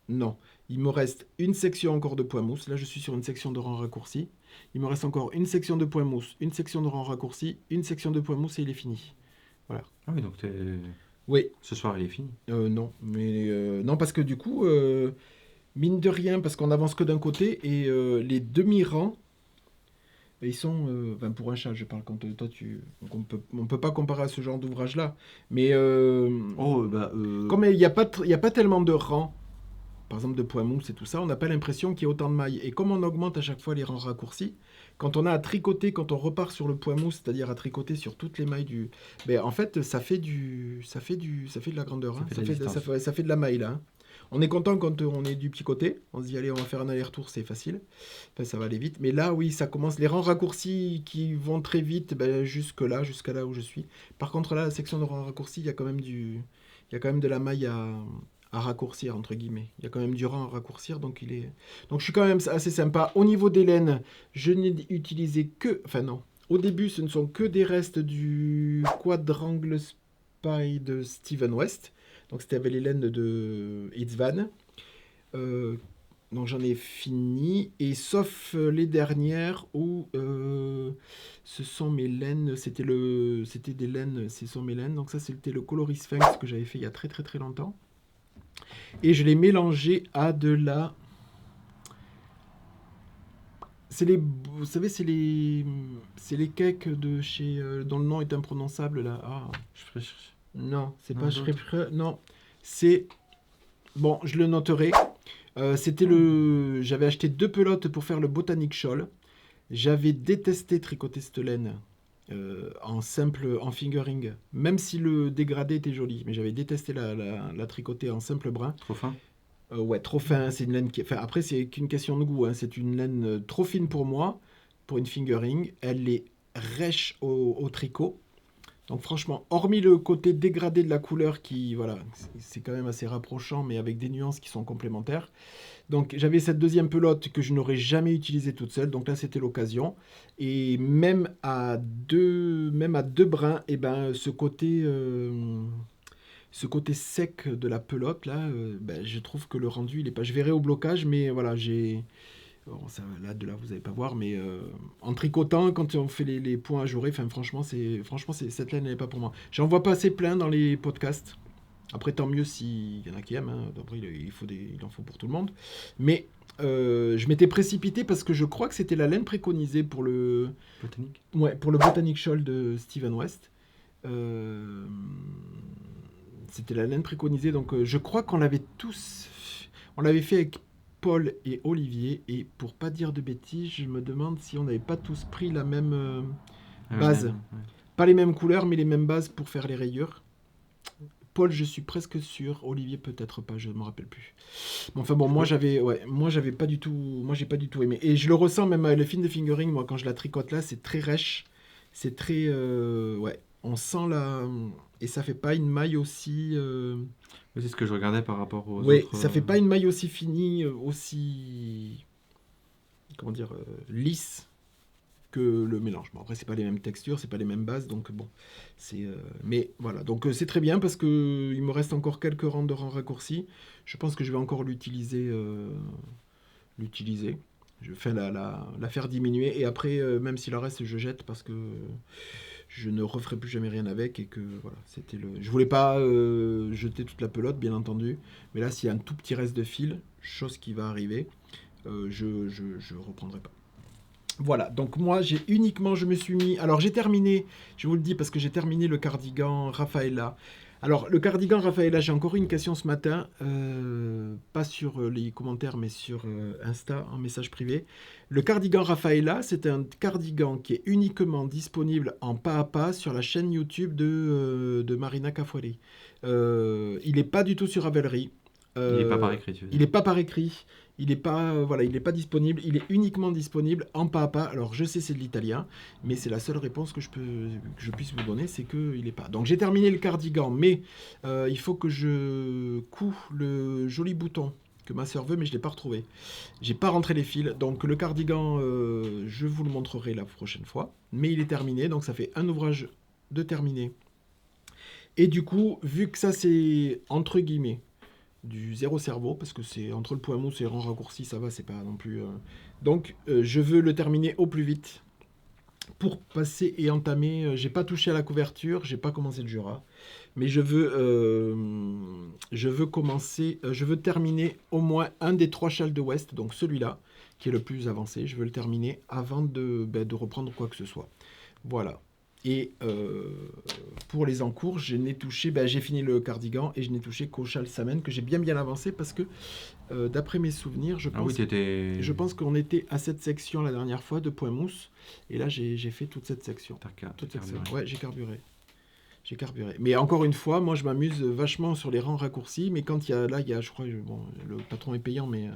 Non, il me reste une section encore de point mousse. Là, je suis sur une section de rang raccourci. Il me reste encore une section de point mousse, une section de rang raccourci, une section de point mousse, et il est fini. Voilà. Ah oui, donc oui. Ce soir, il est fini. Non, mais non, parce que du coup, mine de rien, parce qu'on avance que d'un côté, et les demi-rangs, ils sont... pour un châle, je parle quand toi, on peut pas comparer à ce genre d'ouvrage-là, mais... comme il n'y a pas tellement de rangs, par exemple de point mousse et tout ça, on n'a pas l'impression qu'il y ait autant de mailles. Et comme on augmente à chaque fois les rangs raccourcis, quand on a à tricoter, quand on repart sur le point mousse, c'est-à-dire à tricoter sur toutes les mailles du... en fait, ça fait de la grandeur. Ça fait de la maille, là. Hein. On est content quand on est du petit côté. On se dit, allez, on va faire un aller-retour, c'est facile. Enfin, ça va aller vite. Mais là, oui, ça commence. Les rangs raccourcis qui vont très vite, jusqu'à là où je suis. Par contre, là, la section de rangs raccourcis, il y a quand même de la maille à raccourcir, entre guillemets. Il y a quand même du rang à raccourcir, donc je suis quand même assez sympa. Au niveau des laines, je n'ai utilisé que... Enfin non, au début, ce ne sont que des restes du Quadrangle Spy de Steven West. Donc c'était avec les laines de It's Van. Donc j'en ai fini, et sauf les dernières où ce sont mes laines, c'était des laines, ce sont mes laines, donc ça c'était le coloris Sphinx que j'avais fait il y a très très très longtemps, et je l'ai mélangé à de la... Vous savez, c'est les cakes de chez, dont le nom est imprononçable là. Ah, non, c'est pas Schreibcher, non, c'est... Bon, je le noterai. J'avais acheté 2 pelotes pour faire le Botanic Shawl. J'avais détesté tricoter cette laine en fingering, même si le dégradé était joli, mais j'avais détesté la tricoter en simple brin. Trop fin. Ouais, trop fin. C'est une laine qui... Enfin, après, c'est qu'une question de goût, hein. C'est une laine trop fine pour moi, pour une fingering. Elle est rêche au tricot. Donc franchement, hormis le côté dégradé de la couleur qui, voilà, c'est quand même assez rapprochant, mais avec des nuances qui sont complémentaires. Donc j'avais cette deuxième pelote que je n'aurais jamais utilisée toute seule, donc là c'était l'occasion. Et même à deux brins, et ben ce côté sec de la pelote là, je trouve que le rendu il est pas. Je verrai au blocage, mais voilà, bon, ça, là, vous n'allez pas voir, mais en tricotant, quand on fait les points ajourés, franchement, cette laine n'est pas pour moi. J'en vois pas assez plein dans les podcasts. Après, tant mieux s'il y en a qui aiment. Hein. Après, il en faut pour tout le monde. Mais je m'étais précipité parce que je crois que c'était la laine préconisée pour le... Botanique. Ouais, pour le Botanic Shawl de Steven West. C'était la laine préconisée, donc je crois qu'on l'avait tous... On l'avait fait avec Paul et Olivier, et pour pas dire de bêtises, je me demande si on n'avait pas tous pris la même base. Ouais. Pas les mêmes couleurs, mais les mêmes bases pour faire les rayures. Paul, je suis presque sûr. Olivier, peut-être pas, je ne me rappelle plus. Enfin bon, moi j'ai pas du tout aimé. Et je le ressens même avec le film de fingering, moi quand je la tricote là, c'est très rêche. C'est très... ouais, on sent la... Et ça fait pas une maille aussi... C'est ce que je regardais par rapport aux autres... Oui, ça fait pas une maille aussi finie, aussi... Comment dire, lisse que le mélange. Bon, après, c'est pas les mêmes textures, c'est pas les mêmes bases, donc bon, c'est... mais voilà, donc c'est très bien parce que il me reste encore quelques rangs de rangs raccourcis. Je pense que je vais encore l'utiliser. Je vais la faire diminuer, et après, même s'il en reste, je jette parce que je ne referai plus jamais rien avec, et que voilà, c'était le... Je voulais pas jeter toute la pelote, bien entendu, mais là, s'il y a un tout petit reste de fil, chose qui va arriver, je reprendrai pas. Voilà, donc moi je me suis mis... Alors j'ai terminé, je vous le dis parce que j'ai terminé le cardigan Rafaela. Alors le cardigan Rafaela, j'ai encore eu une question ce matin, pas sur les commentaires mais sur Insta, en message privé. Le cardigan Rafaela, c'est un cardigan qui est uniquement disponible en pas à pas sur la chaîne YouTube de Marina Cafuari. Il n'est pas du tout sur Ravelry. Il n'est pas par écrit, tu veux dire. Il n'est pas par écrit. Il n'est pas disponible. Il est uniquement disponible en pas à pas. Alors, je sais, c'est de l'italien, mais c'est la seule réponse que je puisse vous donner, c'est qu'il n'est pas. Donc, j'ai terminé le cardigan, mais il faut que je couds le joli bouton que ma sœur veut, mais je ne l'ai pas retrouvé. J'ai pas rentré les fils. Donc, le cardigan, je vous le montrerai la prochaine fois. Mais il est terminé, donc ça fait un ouvrage de terminé. Et du coup, vu que ça, c'est entre guillemets du zéro cerveau, parce que c'est entre le point mousse et le rang raccourci, ça va, c'est pas non plus... Donc, je veux le terminer au plus vite pour passer et entamer... j'ai pas touché à la couverture, j'ai pas commencé le Jura, mais je veux commencer... je veux terminer au moins un des 3 châles de West, donc celui-là, qui est le plus avancé. Je veux le terminer avant de reprendre quoi que ce soit. Voilà. Et pour les encours, je n'ai touché, j'ai fini le cardigan et je n'ai touché qu'au châle Samen, que j'ai bien avancé parce que d'après mes souvenirs, je pense qu'on était à cette section la dernière fois de point mousse, et là j'ai fait toute cette section. Ouais, j'ai carburé. Mais encore une fois, moi je m'amuse vachement sur les rangs raccourcis, mais quand il y a, je crois, le patron est payant, mais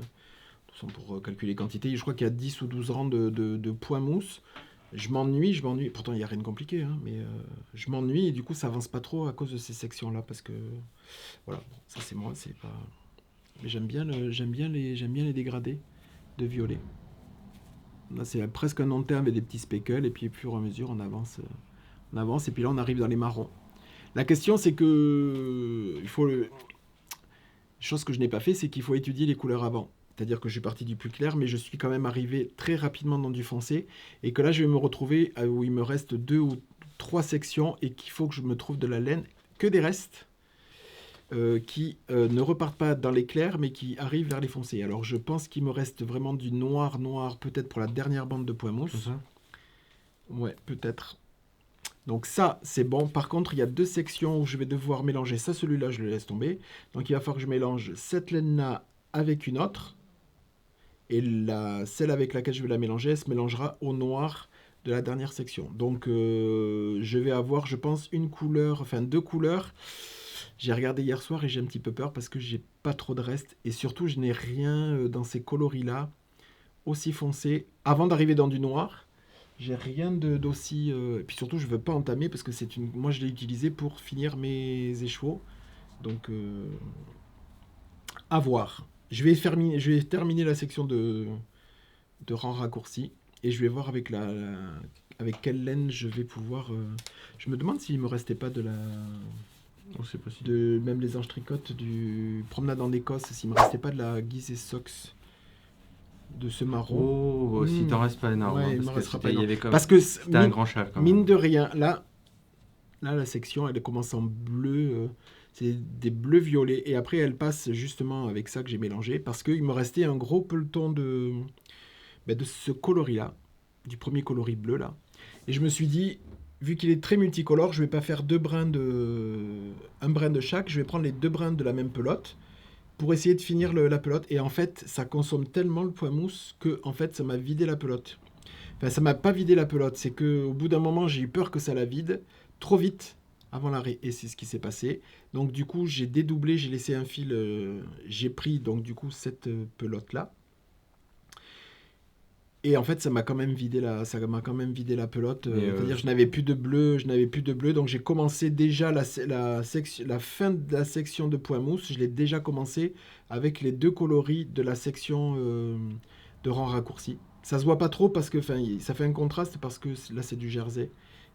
pour calculer les quantités, je crois qu'il y a 10 ou 12 rangs de point mousse. Je m'ennuie. Pourtant, il n'y a rien de compliqué, hein, mais je m'ennuie et du coup, ça avance pas trop à cause de ces sections-là parce que voilà, bon, ça c'est moi, c'est pas. Mais j'aime bien les dégradés de violet. Là, c'est presque un long terme avec des petits speckles et puis au fur et à mesure, on avance et puis là, on arrive dans les marrons. La question, c'est que chose que je n'ai pas fait, c'est qu'il faut étudier les couleurs avant. C'est-à-dire que je suis parti du plus clair, mais je suis quand même arrivé très rapidement dans du foncé, et que là, je vais me retrouver où il me reste 2 ou 3 sections, et qu'il faut que je me trouve de la laine, que des restes, qui ne repartent pas dans les clairs, mais qui arrivent vers les foncés. Alors, je pense qu'il me reste vraiment du noir, peut-être pour la dernière bande de poids mousse. C'est ça ? Ouais, peut-être. Donc ça, c'est bon. Par contre, il y a 2 sections où je vais devoir mélanger ça. Celui-là, je le laisse tomber. Donc il va falloir que je mélange cette laine-là avec une autre. Et celle avec laquelle je vais la mélanger, elle se mélangera au noir de la dernière section. Donc je vais avoir, je pense, 2 couleurs. J'ai regardé hier soir et j'ai un petit peu peur parce que j'ai pas trop de reste. Et surtout, je n'ai rien dans ces coloris-là aussi foncé avant d'arriver dans du noir. J'ai rien d'aussi. Et puis surtout, je veux pas entamer parce que moi, je l'ai utilisé pour finir mes échevaux. Donc, à voir. Je vais terminer la section de rang raccourci et je vais voir avec quelle laine je vais pouvoir. Je me demande s'il me restait pas de la. Oh, c'est possible. Même les anges tricotes du promenade en Écosse, s'il me restait pas de la Guise et Sox de ce marron. Oh, si t'en restes pas énorme. Ouais, il parce me que restera pas il y énorme. avait comme... Parce que c'était un grand châle quand même. mine de rien, là, la section, elle commence en bleu. C'est des bleus violets. Et après, elle passe justement avec ça que j'ai mélangé. Parce qu'il me restait un gros peloton de ce coloris-là. Du premier coloris bleu, là. Et je me suis dit, vu qu'il est très multicolore, je vais pas faire un brin de chaque. Je vais prendre les 2 brins de la même pelote pour essayer de finir la pelote. Et en fait, ça consomme tellement le poids mousse que en fait, ça m'a vidé la pelote. Enfin, ça m'a pas vidé la pelote. C'est qu'au bout d'un moment, j'ai eu peur que ça la vide trop vite avant l'arrêt. Et c'est ce qui s'est passé. Donc du coup, j'ai dédoublé, j'ai laissé un fil. J'ai pris donc du coup cette pelote-là. Et en fait, ça m'a quand même vidé la pelote. C'est-à-dire, je n'avais plus de bleu. Donc, j'ai commencé déjà la fin de la section de poids mousse. Je l'ai déjà commencé avec les 2 coloris de la section de rang raccourci. Ça se voit pas trop parce que, ça fait un contraste parce que là, c'est du jersey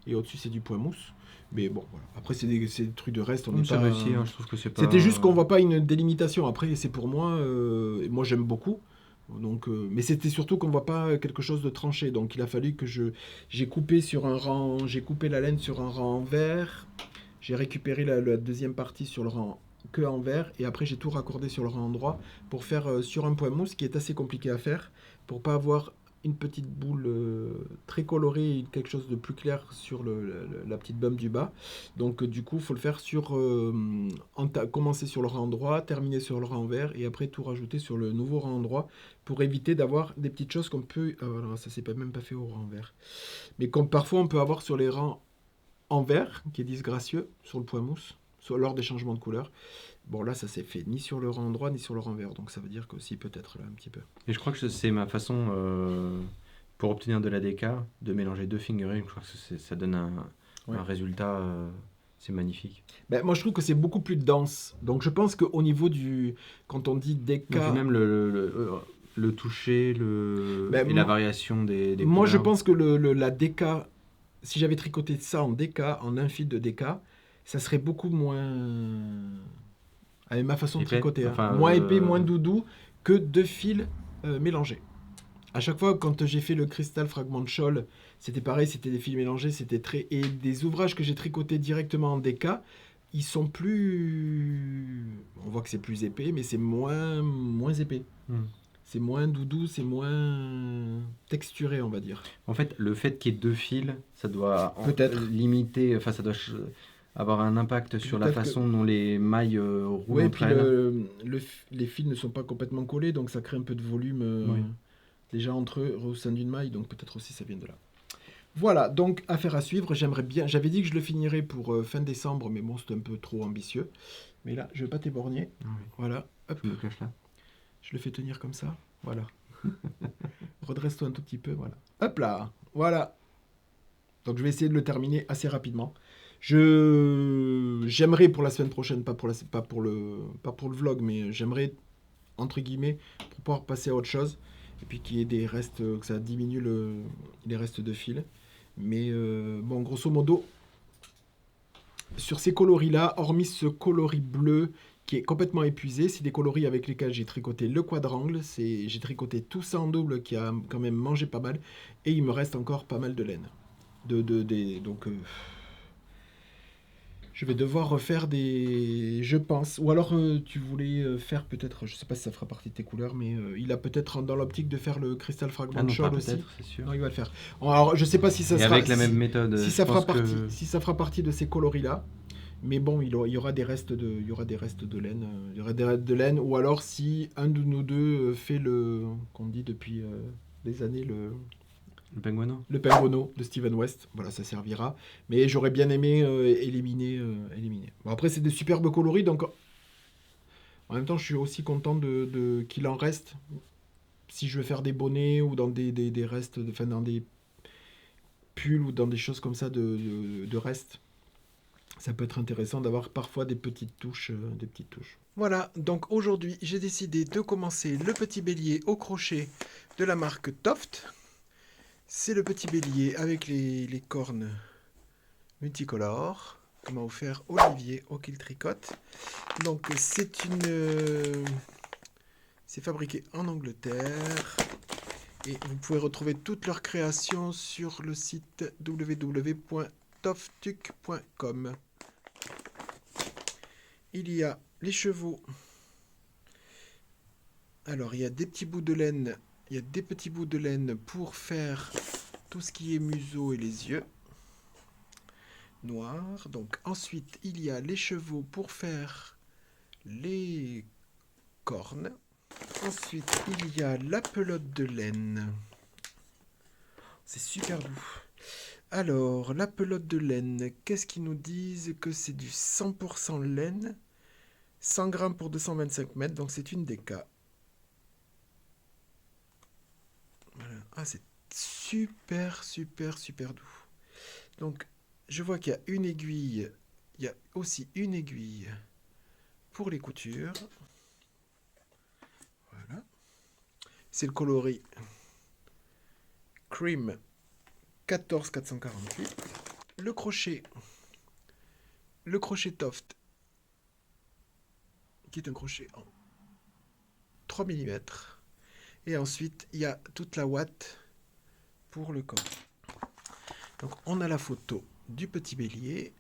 et au-dessus, c'est du poids mousse. Mais bon, voilà. Après, c'est des trucs de reste. On n'est C'est pas. réussi, hein, je trouve que c'est pas... C'était juste qu'on voit pas une délimitation. Après, c'est pour moi. Et moi, j'aime beaucoup. Donc, mais c'était surtout qu'on voit pas quelque chose de tranché. Donc il a fallu que j'ai coupé la laine sur un rang en vert. J'ai récupéré la deuxième partie sur le rang que en vert. Et après j'ai tout raccordé sur le rang en droit pour faire sur un point mousse qui est assez compliqué à faire. Pour pas avoir une petite boule très colorée et quelque chose de plus clair sur la petite bum du bas. Donc du coup, il faut le faire commencer sur le rang droit, terminer sur le rang vert et après tout rajouter sur le nouveau rang droit pour éviter d'avoir des petites choses qu'on peut... alors ça c'est même pas fait au rang vert. Mais comme parfois on peut avoir sur les rangs en vert, qui est disgracieux, sur le point mousse, lors des changements de couleur. Bon, là, ça s'est fait ni sur le rang droit, ni sur le rang vert. Donc, ça veut dire que si, peut-être là, un petit peu. Et je crois que c'est ma façon, pour obtenir de la DK, de mélanger 2 figurines. Je crois que ça donne un résultat, c'est magnifique. Ben, moi, je trouve que c'est beaucoup plus dense. Donc, je pense qu'au niveau du... Quand on dit DK... Donc, même le toucher et la variation des moi, couleurs. je pense que la DK... Si j'avais tricoté ça en DK, en un fil de DK, ça serait beaucoup moins... Avec ma façon de tricoter. Enfin, moins épais, moins doudou que 2 fils mélangés. À chaque fois, quand j'ai fait le cristal fragment de Scholl, c'était pareil, c'était des fils mélangés, c'était très... Et des ouvrages que j'ai tricotés directement en DK, ils sont plus... On voit que c'est plus épais, mais c'est moins épais. C'est moins doudou, c'est moins texturé, on va dire. En fait, le fait qu'il y ait 2 fils, ça doit limiter... Enfin, ça doit... avoir un impact sur la façon dont les mailles roulent. Oui, et puis les fils ne sont pas complètement collés, donc ça crée un peu de volume déjà entre eux au sein d'une maille, donc peut-être aussi ça vient de là. Voilà, donc affaire à suivre. J'aimerais bien, j'avais dit que je le finirais pour fin décembre, mais bon, c'est un peu trop ambitieux. Mais là, je vais pas t'éborgner. Oui. Voilà, hop. Je me cache là. Je le fais tenir comme ça, voilà. Redresse-toi un tout petit peu, voilà. Hop là, voilà. Donc je vais essayer de le terminer assez rapidement. J'aimerais pour la semaine prochaine, pas pour le vlog, mais j'aimerais, entre guillemets, pour pouvoir passer à autre chose. Et puis qu'il y ait des restes, que ça diminue les restes de fil. Mais bon, grosso modo, sur ces coloris-là, hormis ce coloris bleu qui est complètement épuisé, c'est des coloris avec lesquels j'ai tricoté le quadrangle. J'ai tricoté tout ça en double qui a quand même mangé pas mal. Et il me reste encore pas mal de laine. Donc, je vais devoir refaire je pense. Ou alors, tu voulais faire peut-être, je sais pas si ça fera partie de tes couleurs, mais il a peut-être dans l'optique de faire le Crystal Fragment Ah non, Shawl pas aussi. peut-être, c'est sûr. Non, il va le faire. Alors, je sais pas si ça Et sera... avec la même méthode, Si je ça fera pense partie, que... si ça fera partie de ces coloris-là. Mais bon, il y aura des restes de laine. Il y aura des restes de laine. Ou alors, si un de nous deux fait qu'on dit depuis des années, Le penguino. le Penguino de Steven West, voilà, ça servira. Mais j'aurais bien aimé éliminer. Bon, après, c'est des superbes coloris, donc en même temps, je suis aussi content qu'il en reste. Si je veux faire des bonnets ou dans des restes, enfin dans des pulls ou dans des choses comme ça de restes, ça peut être intéressant d'avoir parfois des petites touches. Voilà, donc aujourd'hui, j'ai décidé de commencer le petit bélier au crochet de la marque Toft. C'est le petit bélier avec les cornes multicolores que m'a offert Olivier au qu'il tricote. Donc c'est fabriqué en Angleterre et vous pouvez retrouver toutes leurs créations sur le site www.toftuc.com. Il y a les chevaux. Alors il y a des petits bouts de laine. Il y a des petits bouts de laine pour faire tout ce qui est museau et les yeux noirs. Donc ensuite, il y a les chevaux pour faire les cornes. Ensuite, il y a la pelote de laine. C'est super doux. Alors, la pelote de laine, qu'est-ce qu'ils nous disent? Que c'est du 100% laine. 100 grammes pour 225 mètres, donc c'est une DK. Voilà. Ah, c'est super doux. Donc, je vois qu'il y a une aiguille. Il y a aussi une aiguille pour les coutures. Voilà. C'est le coloris Cream 14448. Le crochet Toft, qui est un crochet en 3 mm. Et ensuite, il y a toute la ouate pour le corps. Donc, on a la photo du petit bélier.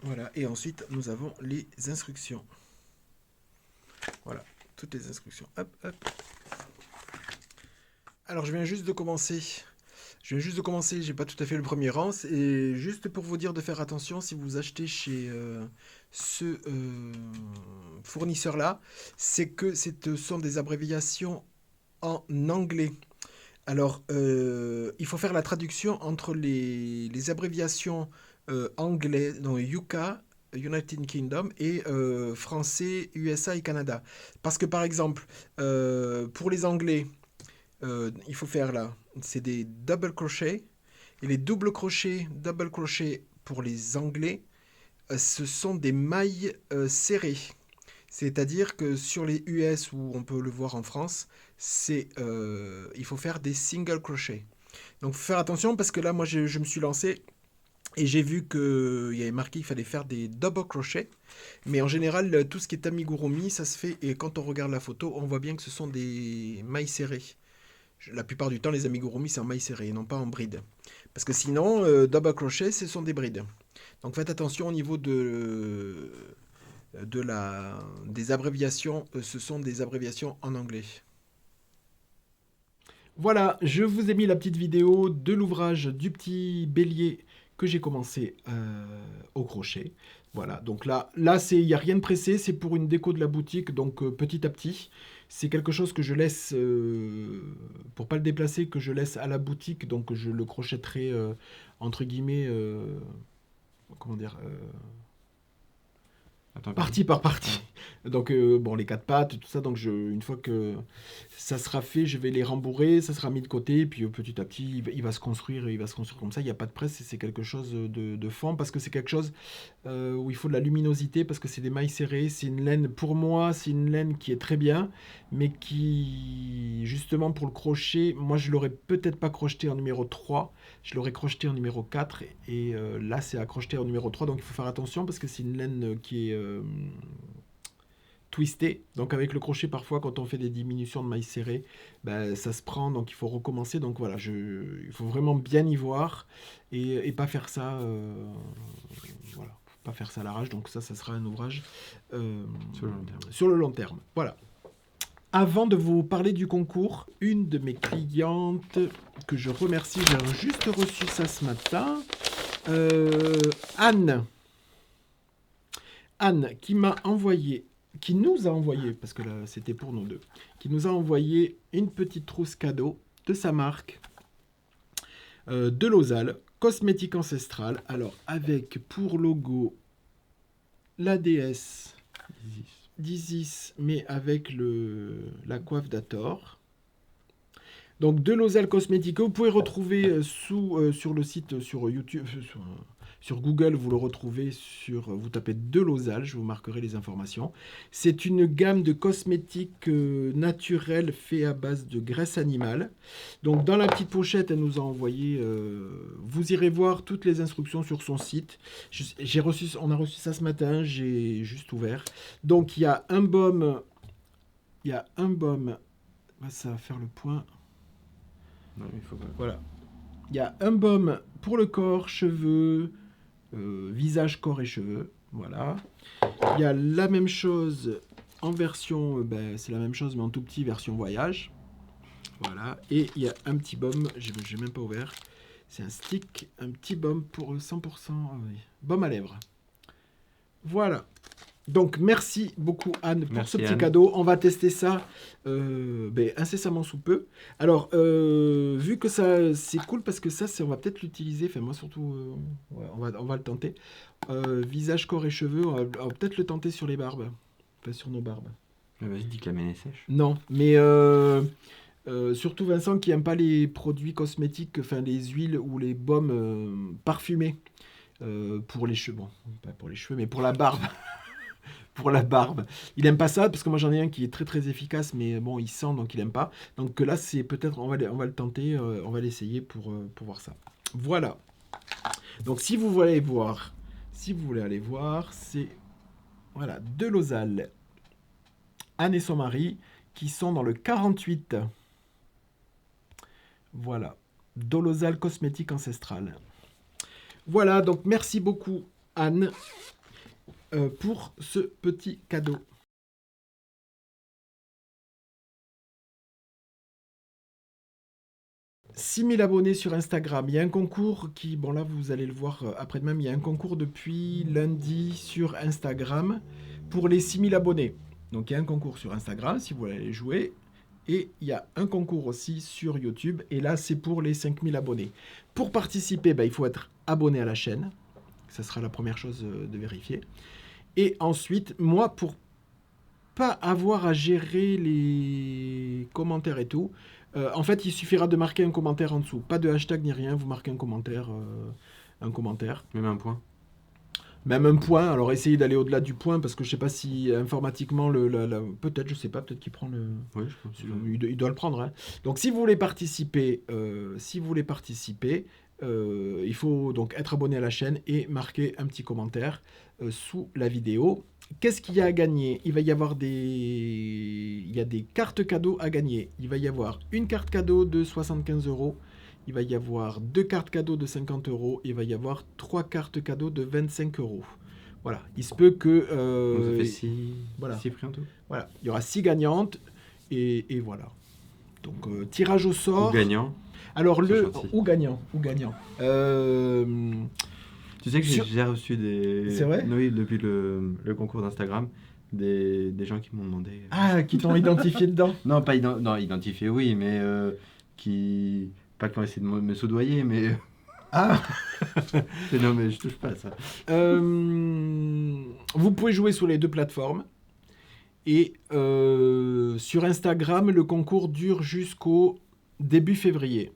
Voilà, et ensuite, nous avons les instructions. Voilà, toutes les instructions. Hop, hop. Alors, je viens juste de commencer. J'ai pas tout à fait le premier rang. Et juste pour vous dire de faire attention si vous achetez chez ce fournisseur-là, c'est que ce sont des abréviations en anglais. Alors, il faut faire la traduction entre les abréviations anglais, donc UK, United Kingdom, et français, USA et Canada. Parce que par exemple, pour les anglais, il faut faire là, c'est des double crochets. Et les double crochets pour les anglais, ce sont des mailles serrées. C'est-à-dire que sur les US, où on peut le voir en France, il faut faire des single crochets. Donc, faut faire attention parce que là, moi, je me suis lancé et j'ai vu qu'il y avait marqué qu'il fallait faire des double crochets. Mais en général, tout ce qui est amigurumi, ça se fait. Et quand on regarde la photo, on voit bien que ce sont des mailles serrées. La plupart du temps, les amigurumi, c'est en mailles serrées et non pas en bride. Parce que sinon, double crochet, ce sont des brides. Donc, faites attention au niveau des abréviations, ce sont des abréviations en anglais. Voilà, je vous ai mis la petite vidéo de l'ouvrage du petit bélier que j'ai commencé au crochet. Voilà, donc là il n'y a rien de pressé, c'est pour une déco de la boutique, donc petit à petit. C'est quelque chose que je laisse, pour pas le déplacer, que je laisse à la boutique, donc je le crochetterai, entre guillemets, comment dire, partie par partie. Donc, bon, les 4 pattes, tout ça. Donc, une fois que ça sera fait, je vais les rembourrer, ça sera mis de côté. Et puis, petit à petit, il va se construire comme ça. Il n'y a pas de presse, c'est quelque chose de fond parce que c'est quelque chose où il faut de la luminosité parce que c'est des mailles serrées. C'est une laine, pour moi, c'est une laine qui est très bien, mais qui, justement, pour le crochet, moi, je l'aurais peut-être pas crocheté en numéro 3. Je l'aurais crocheté en numéro 4 et là c'est à crocheter en numéro 3, donc il faut faire attention parce que c'est une laine qui est twistée. Donc avec le crochet parfois quand on fait des diminutions de mailles serrées, ben, ça se prend, donc il faut recommencer. Donc voilà, il faut vraiment bien y voir et pas faire ça voilà, pas faire ça à l'arrache. Donc ça sera un ouvrage sur le long terme. Voilà. Avant de vous parler du concours, une de mes clientes que je remercie, j'ai juste reçu ça ce matin, Anne, qui nous a envoyé, parce que là c'était pour nous deux, qui nous a envoyé une petite trousse cadeau de sa marque, de Lozal, cosmétique ancestrale, alors avec pour logo la déesse d'Isis, mais avec la coiffe d'Hathor. Donc de Lozal Cosmétique, vous pouvez retrouver sur le site, sur YouTube, sur Google, vous le retrouvez vous tapez de Lozal, je vous marquerai les informations. C'est une gamme de cosmétiques naturels faits à base de graisse animale. Donc dans la petite pochette, elle nous a envoyé, vous irez voir toutes les instructions sur son site. On a reçu ça ce matin, j'ai juste ouvert. Donc il y a un baume, ça va faire le point. Non, il faut pas. Voilà. Il y a un baume pour le corps, cheveux, visage, corps et cheveux. Voilà. Il y a la même chose en version, c'est la même chose mais en tout petit, version voyage. Voilà. Et il y a un petit baume, j'ai même pas ouvert. C'est un stick, un petit baume pour 100% baume à lèvres. Voilà. Donc merci beaucoup Anne pour ce petit cadeau. On va tester ça incessamment sous peu. Alors vu que ça c'est cool parce que ça on va peut-être l'utiliser. Enfin moi surtout on va le tenter. Visage, corps et cheveux, on va peut-être le tenter sur les barbes, enfin sur nos barbes. Vas-y, dis que la mienne est sèche. Non, mais surtout Vincent qui aime pas les produits cosmétiques, enfin les huiles ou les baumes parfumés pour les cheveux. Bon, pas pour les cheveux, mais pour la barbe. Pour la barbe. Il aime pas ça parce que moi j'en ai un qui est très très efficace mais bon il sent donc il aime pas. Donc là c'est peut-être on va le tenter, on va l'essayer pour voir ça. Voilà. Donc si vous voulez aller voir, c'est voilà de Lozal, Anne et son mari qui sont dans le 48. Voilà. De Lozal cosmétique ancestrale. Voilà donc merci beaucoup Anne. Pour ce petit cadeau. 6000 abonnés sur Instagram. Il y a un concours qui, bon là vous allez le voir après-demain, il y a un concours depuis lundi sur Instagram pour les 6000 abonnés. Donc il y a un concours sur Instagram si vous voulez aller jouer. Et il y a un concours aussi sur YouTube. Et là c'est pour les 5000 abonnés. Pour participer, il faut être abonné à la chaîne. Ça sera la première chose de vérifier. Et ensuite, moi, pour pas avoir à gérer les commentaires et tout, en fait, il suffira de marquer un commentaire en dessous. Pas de hashtag ni rien, vous marquez un commentaire. Même un point. Même un point, alors essayez d'aller au-delà du point, parce que je sais pas si informatiquement, peut-être, je sais pas, peut-être qu'il prend le... Oui, je pense. Il doit le prendre. Hein. Donc si vous voulez participer, il faut donc être abonné à la chaîne et marquer un petit commentaire sous la vidéo. Qu'est-ce qu'il y a à gagner ? Il y a des cartes cadeaux à gagner. Il va y avoir une carte cadeau de 75 €. Il va y avoir 2 cartes cadeaux de 50 €. Il va y avoir 3 cartes cadeaux de 25 €. Voilà. Il se peut que... ça fait 6 prix en tout. Voilà. Il y aura 6 gagnantes. Et voilà. Donc, tirage au sort. Ou gagnant. Alors, ou gagnant. Tu sais que j'ai reçu des... C'est vrai ? Oui, depuis le concours d'Instagram, des gens qui m'ont demandé... Ah, qui t'ont identifié dedans ? Non, pas identifié, oui, mais qui... Pas qui ont essayé de me soudoyer, mais... Ah Non, mais je touche pas à ça. Vous pouvez jouer sur les deux plateformes. Et sur Instagram, le concours dure jusqu'au début février.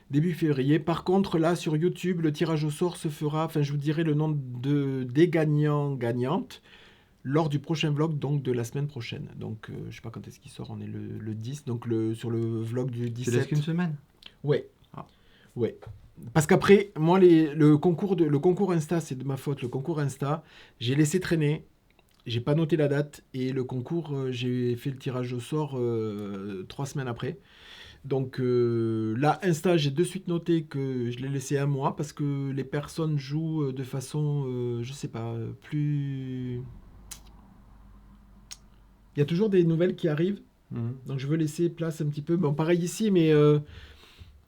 Début février. Par contre, là, sur YouTube, le tirage au sort se fera, enfin, je vous dirai le nom des gagnants-gagnantes lors du prochain vlog, donc de la semaine prochaine. Donc, je sais pas quand est-ce qu'il sort, on est le 10, donc sur le vlog du 17. Tu laisses qu'une semaine ? Ouais. Ah. Ouais. Parce qu'après, moi, le concours Insta, c'est de ma faute. Le concours Insta, j'ai laissé traîner. J'ai pas noté la date. Et le concours, j'ai fait le tirage au sort 3 semaines après. Donc là, Insta, j'ai de suite noté que je l'ai laissé un mois parce que les personnes jouent de façon, je sais pas, plus... Il y a toujours des nouvelles qui arrivent. Donc je veux laisser place un petit peu. Bon, pareil ici, mais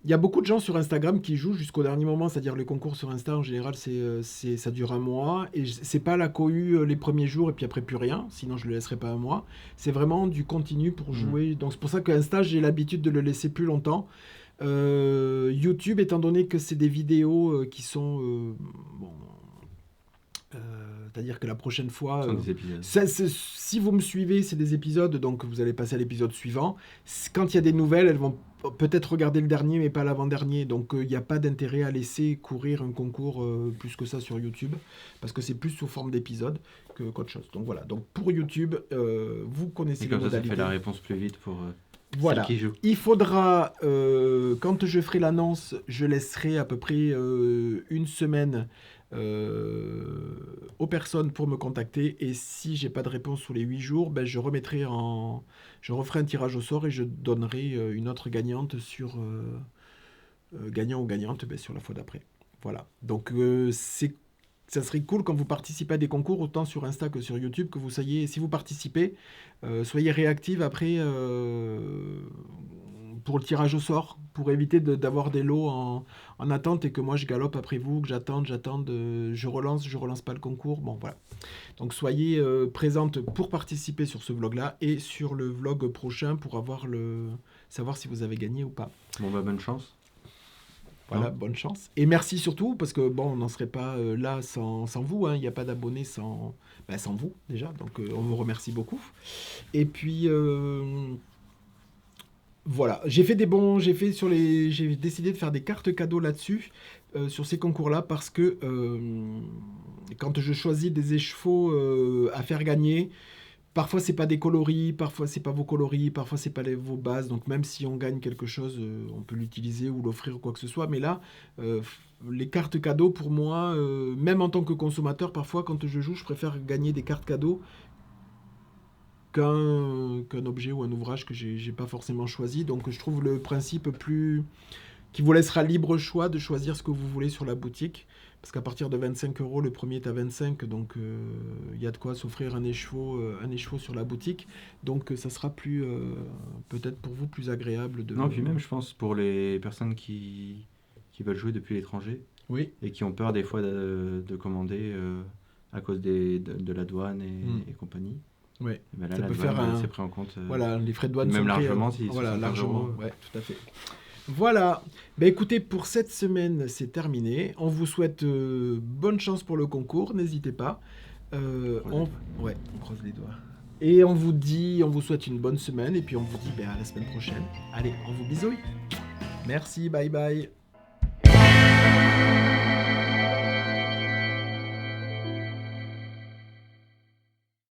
il y a beaucoup de gens sur Instagram qui jouent jusqu'au dernier moment. C'est-à-dire le concours sur Insta, en général, ça dure un mois. Et c'est pas la cohue les premiers jours et puis après plus rien. Sinon, je le laisserai pas un mois. C'est vraiment du continu pour jouer. Donc c'est pour ça qu'Insta, j'ai l'habitude de le laisser plus longtemps. YouTube, étant donné que c'est des vidéos qui sont... c'est-à-dire que la prochaine fois... Ce sont des épisodes. Si vous me suivez, c'est des épisodes, donc vous allez passer à l'épisode suivant. Quand il y a des nouvelles, elles vont peut-être regarder le dernier, mais pas l'avant-dernier. Donc il n'y a pas d'intérêt à laisser courir un concours plus que ça sur YouTube, parce que c'est plus sous forme d'épisode qu'autre chose. Donc voilà, donc pour YouTube, vous connaissez les modalités. Ça fait la réponse plus vite pour voilà. celles qui jouent. Il faudra, quand je ferai l'annonce, je laisserai à peu près une semaine aux personnes pour me contacter, et si j'ai pas de réponse sous les 8 jours, ben je referai un tirage au sort et je donnerai une autre gagnante sur gagnant ou gagnante sur la fois d'après. Voilà. Donc ça serait cool quand vous participez à des concours, autant sur Insta que sur YouTube, que vous soyez, si vous participez, soyez réactifs après pour le tirage au sort, pour éviter d'avoir des lots en attente et que moi je galope après vous, que j'attende, je relance pas le concours. Bon, voilà. Donc soyez présentes pour participer sur ce vlog-là et sur le vlog prochain pour savoir si vous avez gagné ou pas. Bon, bah, bonne chance. Voilà, bonne chance. Et merci surtout, parce que bon, on n'en serait pas là sans vous. Hein. Il n'y a pas d'abonnés sans vous, déjà. Donc, on vous remercie beaucoup. Et puis, voilà. J'ai décidé de faire des cartes cadeaux là-dessus, sur ces concours-là, parce que quand je choisis des échevaux à faire gagner, parfois c'est pas des coloris, parfois c'est pas vos coloris, parfois c'est pas vos bases. Donc même si on gagne quelque chose, on peut l'utiliser ou l'offrir ou quoi que ce soit. Mais là, les cartes cadeaux pour moi, même en tant que consommateur, parfois quand je joue, je préfère gagner des cartes cadeaux qu'un objet ou un ouvrage que j'ai pas forcément choisi. Donc je trouve le principe qui vous laissera libre choix de choisir ce que vous voulez sur la boutique. Parce qu'à partir de 25 €, le premier est à 25, donc il y a de quoi s'offrir un écheveau sur la boutique. Donc ça sera peut-être pour vous plus agréable de... Non, puis même je pense pour les personnes qui veulent jouer depuis l'étranger, oui, et qui ont peur des fois de commander à cause de la douane et compagnie. Oui, ben là, ça la peut douane, faire c'est pris en compte. Voilà, les frais de douane même sont pris, largement, si voilà, largement, €. ouais, tout à fait. Voilà, ben écoutez, pour cette semaine, c'est terminé. On vous souhaite bonne chance pour le concours, n'hésitez pas. On croise les doigts. Et on vous souhaite une bonne semaine, et puis on vous dit à la semaine prochaine. Allez, on vous bisouille. Merci, bye bye.